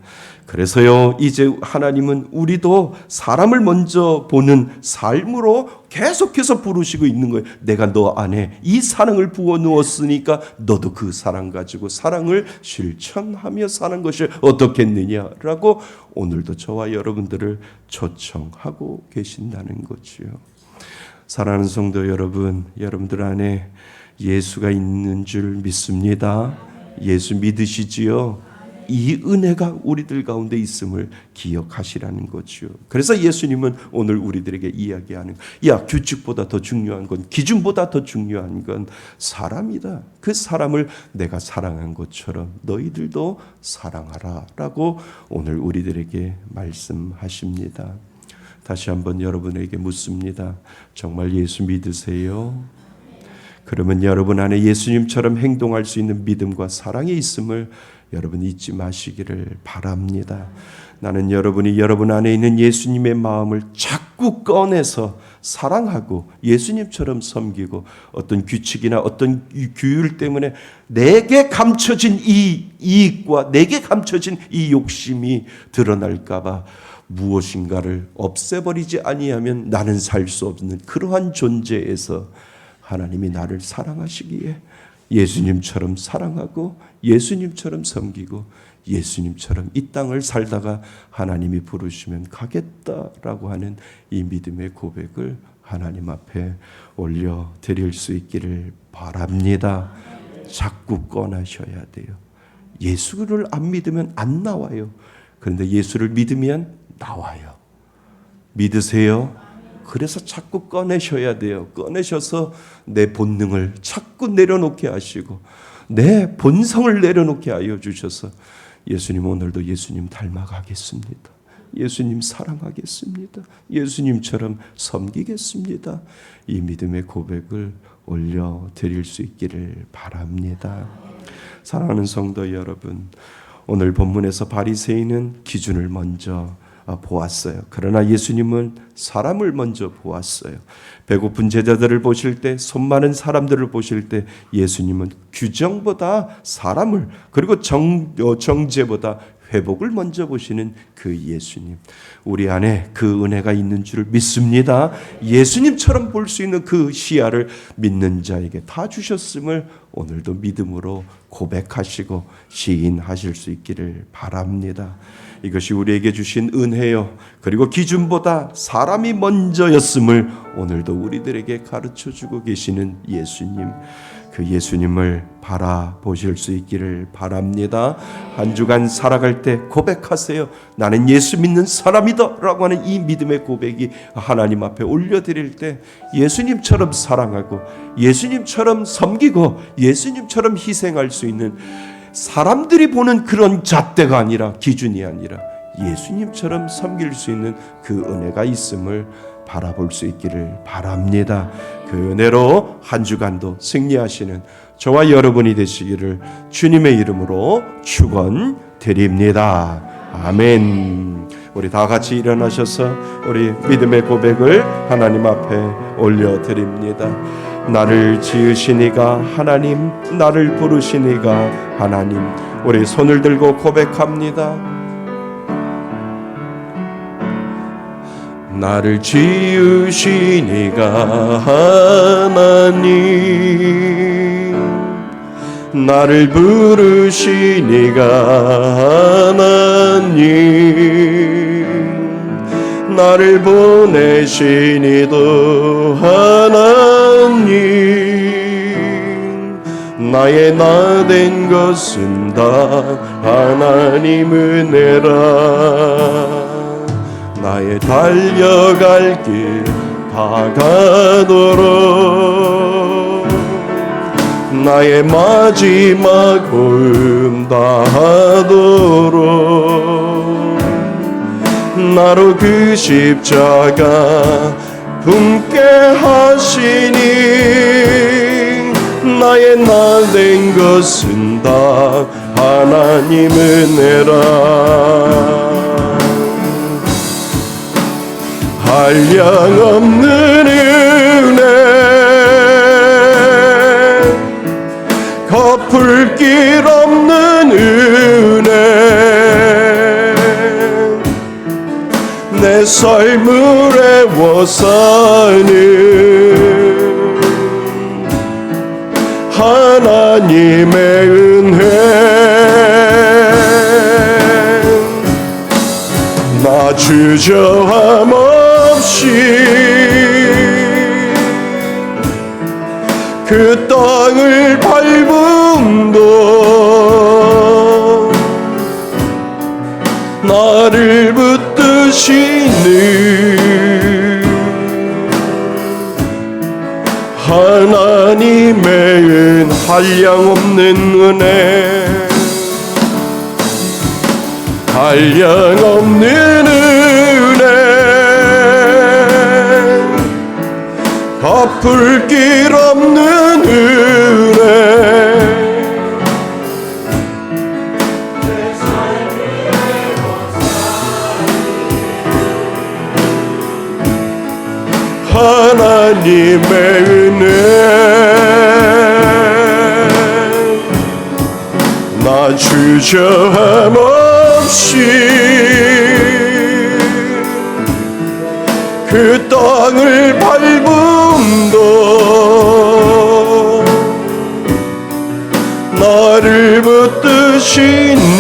그래서요, 이제 하나님은 우리도 사람을 먼저 보는 삶으로 계속해서 부르시고 있는 거예요. 내가 너 안에 이 사랑을 부어 누었으니까 너도 그 사랑 가지고 사랑을 실천하며 사는 것이 어떻겠느냐라고 오늘도 저와 여러분들을 초청하고 계신다는 거지요. 사랑하는 성도 여러분, 여러분들 안에 예수가 있는 줄 믿습니다. 예수 믿으시지요? 이 은혜가 우리들 가운데 있음을 기억하시라는 거죠. 그래서 예수님은 오늘 우리들에게 이야기하는, 야, 규칙보다 더 중요한 건, 기준보다 더 중요한 건 사람이다. 그 사람을 내가 사랑한 것처럼 너희들도 사랑하라 라고 오늘 우리들에게 말씀하십니다. 다시 한번 여러분에게 묻습니다. 정말 예수 믿으세요? 그러면 여러분 안에 예수님처럼 행동할 수 있는 믿음과 사랑이 있음을 여러분 잊지 마시기를 바랍니다. 나는 여러분이 여러분 안에 있는 예수님의 마음을 자꾸 꺼내서 사랑하고 예수님처럼 섬기고, 어떤 규칙이나 어떤 규율 때문에 내게 감춰진 이 이익과 내게 감춰진 이 욕심이 드러날까 봐 무엇인가를 없애버리지 아니하면 나는 살 수 없는 그러한 존재에서 하나님이 나를 사랑하시기에 예수님처럼 사랑하고 예수님처럼 섬기고 예수님처럼 이 땅을 살다가 하나님이 부르시면 가겠다라고 하는 이 믿음의 고백을 하나님 앞에 올려드릴 수 있기를 바랍니다. 자꾸 꺼내셔야 돼요. 예수를 안 믿으면 안 나와요. 그런데 예수를 믿으면 나와요. 믿으세요? 그래서 자꾸 꺼내셔야 돼요. 꺼내셔서 내 본능을 자꾸 내려놓게 하시고 내 본성을 내려놓게 하여 주셔서 예수님, 오늘도 예수님 닮아가겠습니다. 예수님 사랑하겠습니다. 예수님처럼 섬기겠습니다. 이 믿음의 고백을 올려드릴 수 있기를 바랍니다. 사랑하는 성도 여러분, 오늘 본문에서 바리새인은 기준을 먼저 보았어요. 그러나 예수님은 사람을 먼저 보았어요. 배고픈 제자들을 보실 때, 손 많은 사람들을 보실 때 예수님은 규정보다 사람을, 그리고 정죄보다 회복을 먼저 보시는 그 예수님. 우리 안에 그 은혜가 있는 줄 믿습니다. 예수님처럼 볼 수 있는 그 시야를 믿는 자에게 다 주셨음을 오늘도 믿음으로 고백하시고 시인하실 수 있기를 바랍니다. 이것이 우리에게 주신 은혜요, 그리고 기준보다 사람이 먼저였음을 오늘도 우리들에게 가르쳐주고 계시는 예수님, 그 예수님을 바라보실 수 있기를 바랍니다. 한 주간 살아갈 때 고백하세요. 나는 예수 믿는 사람이다 라고 하는 이 믿음의 고백이 하나님 앞에 올려드릴 때 예수님처럼 사랑하고 예수님처럼 섬기고 예수님처럼 희생할 수 있는, 사람들이 보는 그런 잣대가 아니라, 기준이 아니라 예수님처럼 섬길 수 있는 그 은혜가 있음을 바라볼 수 있기를 바랍니다. 그 은혜로 한 주간도 승리하시는 저와 여러분이 되시기를 주님의 이름으로 축원드립니다. 아멘. 우리 다 같이 일어나셔서 우리 믿음의 고백을 하나님 앞에 올려드립니다. 나를 지으시니가 하나님, 나를 부르시니가 하나님. 우리 손을 들고 고백합니다. 나를 지으시니가 하나님, 나를 부르시니가 하나님, 나를 보내시니도 하나님, 나의 나 된 것은 다 하나님 은혜라. 나의 달려갈 길 다가도록 나의 마지막 호흡 다하도록 나로 그 십자가 품게 하시니 나의 나 된 것은 다 하나님 은혜라. 한량없는 은혜, 갚을 길 없는 은혜, 내 삶을 애워싸는 하나님의 은혜. 나 주저함 없이 그 땅을 밟음도 나를 붙드시는 하나님의 한량없는 은혜, 한량없는 은혜, 갚을 길 없는 은혜, 하나님의 은혜. 나 주저함 없이 그 땅을 밟음도 나를 붙드시는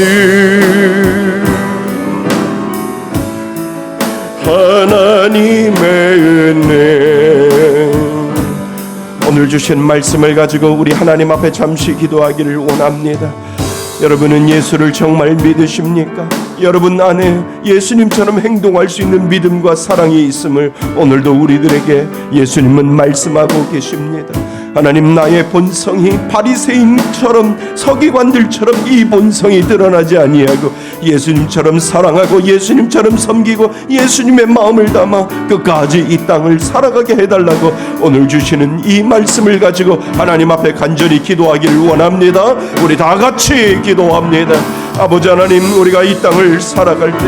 하나님의 은혜. 오늘 주신 말씀을 가지고 우리 하나님 앞에 잠시 기도하기를 원합니다. 여러분은 예수를 정말 믿으십니까? 여러분 안에 예수님처럼 행동할 수 있는 믿음과 사랑이 있음을 오늘도 우리들에게 예수님은 말씀하고 계십니다. 하나님, 나의 본성이 바리새인처럼 서기관들처럼 이 본성이 드러나지 아니하고 예수님처럼 사랑하고 예수님처럼 섬기고 예수님의 마음을 담아 끝까지 이 땅을 살아가게 해달라고 오늘 주시는 이 말씀을 가지고 하나님 앞에 간절히 기도하기를 원합니다. 우리 다 같이 기도합니다. 아버지 하나님, 우리가 이 땅을 살아갈 때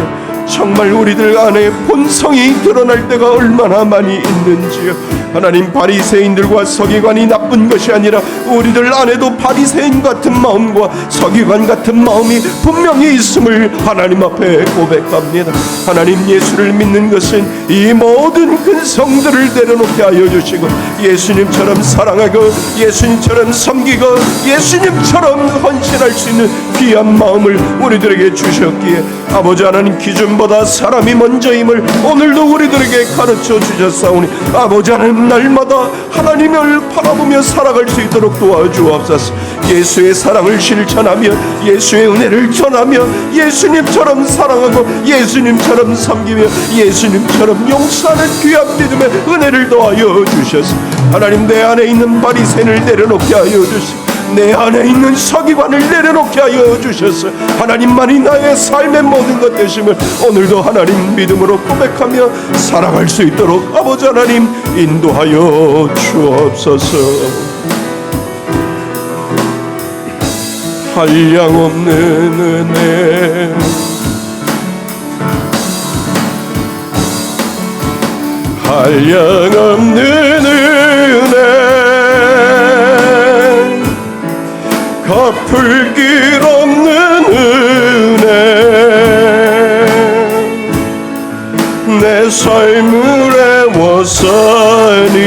정말 우리들 안에 본성이 드러날 때가 얼마나 많이 있는지요. 하나님, 바리새인들과 서기관이 나쁜 것이 아니라 우리들 안에도 바리새인 같은 마음과 서기관 같은 마음이 분명히 있음을 하나님 앞에 고백합니다. 하나님, 예수를 믿는 것은 이 모든 근성들을 내려놓게 하여 주시고 예수님처럼 사랑하고 예수님처럼 섬기고 예수님처럼 헌신할 수 있는 귀한 마음을 우리들에게 주셨기에 아버지 하나님, 기준보다 사람이 먼저임을 오늘도 우리들에게 가르쳐 주셨사오니 아버지 하나님, 날마다 하나님을 바라보며 살아갈 수 있도록 도와주옵소서. 예수의 사랑을 실천하며 예수의 은혜를 전하며 예수님처럼 사랑하고 예수님처럼 섬기며 예수님처럼 용서하는 귀한 믿음의 은혜를 더하여 주셔서 하나님, 내 안에 있는 바리새인을 내려놓게 하여 주시고 내 안에 있는 서기관을 내려놓게 하여 주셔서 하나님만이 나의 삶의 모든 것 되심을 오늘도 하나님 믿음으로 고백하며 살아갈 수 있도록 아버지 하나님 인도하여 주옵소서. 한량없는 은혜, 한량없는 은혜, 갚을 길 없는 은혜, 내 삶을 애워싸니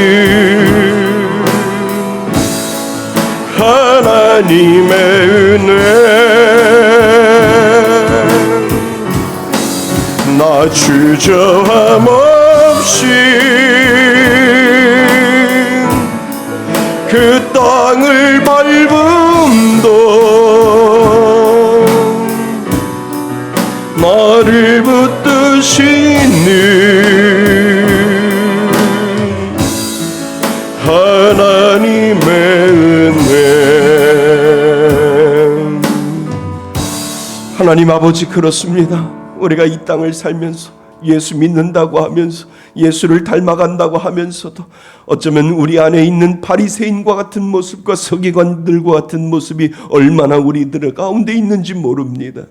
하나님의 하나님의 은혜 나 주저함 없이 그 땅을 밟음도 나를 붙드시는 하나님의 은혜. 하나님 아버지, 그렇습니다. 우리가 이 땅을 살면서 예수 믿는다고 하면서 예수를 닮아간다고 하면서도 어쩌면 우리 안에 있는 바리새인과 같은 모습과 서기관들과 같은 모습이 얼마나 우리들 가운데 있는지 모릅니다.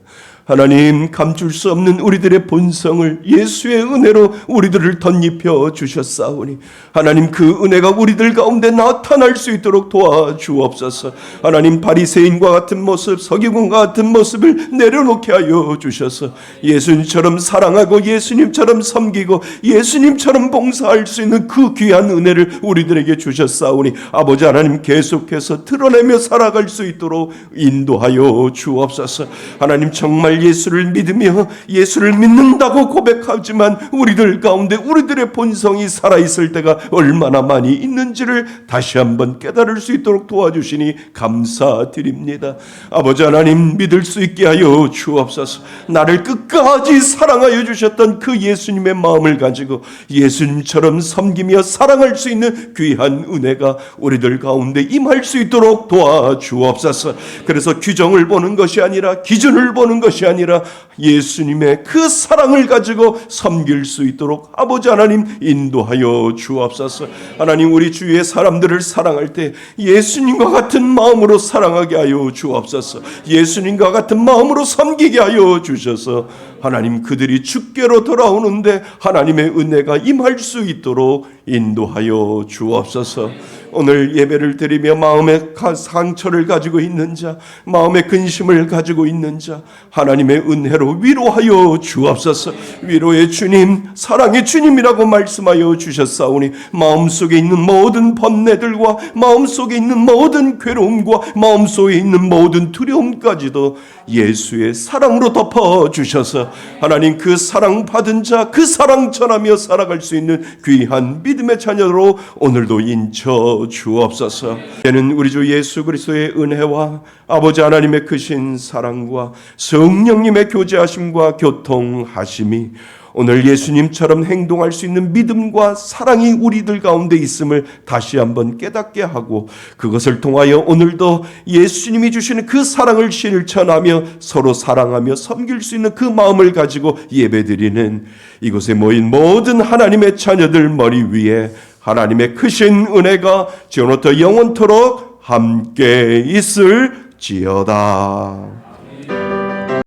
하나님, 감출 수 없는 우리들의 본성을 예수의 은혜로 우리들을 덧입혀 주셨사오니 하나님, 그 은혜가 우리들 가운데 나타날 수 있도록 도와주옵소서. 하나님, 바리새인과 같은 모습, 서기관과 같은 모습을 내려놓게 하여 주셔서 예수님처럼 사랑하고 예수님처럼 섬기고 예수님처럼 봉사할 수 있는 그 귀한 은혜를 우리들에게 주셨사오니 아버지 하나님, 계속해서 드러내며 살아갈 수 있도록 인도하여 주옵소서. 하나님, 정말 예수를 믿으며 예수를 믿는다고 고백하지만 우리들 가운데 우리들의 본성이 살아있을 때가 얼마나 많이 있는지를 다시 한번 깨달을 수 있도록 도와주시니 감사드립니다. 아버지 하나님, 믿을 수 있게 하여 주옵소서. 나를 끝까지 사랑하여 주셨던 그 예수님의 마음을 가지고 예수님처럼 섬기며 사랑할 수 있는 귀한 은혜가 우리들 가운데 임할 수 있도록 도와주옵소서. 그래서 규정을 보는 것이 아니라 기준을 보는 것이 아니라 예수님의 그 사랑을 가지고 섬길 수 있도록 아버지 하나님 인도하여 주옵소서. 하나님, 우리 주위의 사람들을 사랑할 때 예수님과 같은 마음으로 사랑하게 하여 주옵소서. 예수님과 같은 마음으로 섬기게 하여 주셔서 하나님, 그들이 주께로 돌아오는데 하나님의 은혜가 임할 수 있도록 인도하여 주옵소서. 오늘 예배를 드리며 마음의 상처를 가지고 있는 자, 마음의 근심을 가지고 있는 자, 하나님의 은혜로 위로하여 주옵소서. 위로의 주님, 사랑의 주님이라고 말씀하여 주셨사오니 마음속에 있는 모든 번뇌들과 마음속에 있는 모든 괴로움과 마음속에 있는 모든 두려움까지도 예수의 사랑으로 덮어주셔서 하나님, 그 사랑 받은 자, 그 사랑 전하며 살아갈 수 있는 귀한 믿음의 자녀로 오늘도 인쳐 주옵소서. 이제는 우리 주 예수 그리스도의 은혜와 아버지 하나님의 크신 사랑과 성령님의 교제하심과 교통하심이 오늘 예수님처럼 행동할 수 있는 믿음과 사랑이 우리들 가운데 있음을 다시 한번 깨닫게 하고 그것을 통하여 오늘도 예수님이 주시는 그 사랑을 실천하며 서로 사랑하며 섬길 수 있는 그 마음을 가지고 예배드리는 이곳에 모인 모든 하나님의 자녀들 머리 위에 하나님의 크신 은혜가 지금부터 영원토록 함께 있을지어다.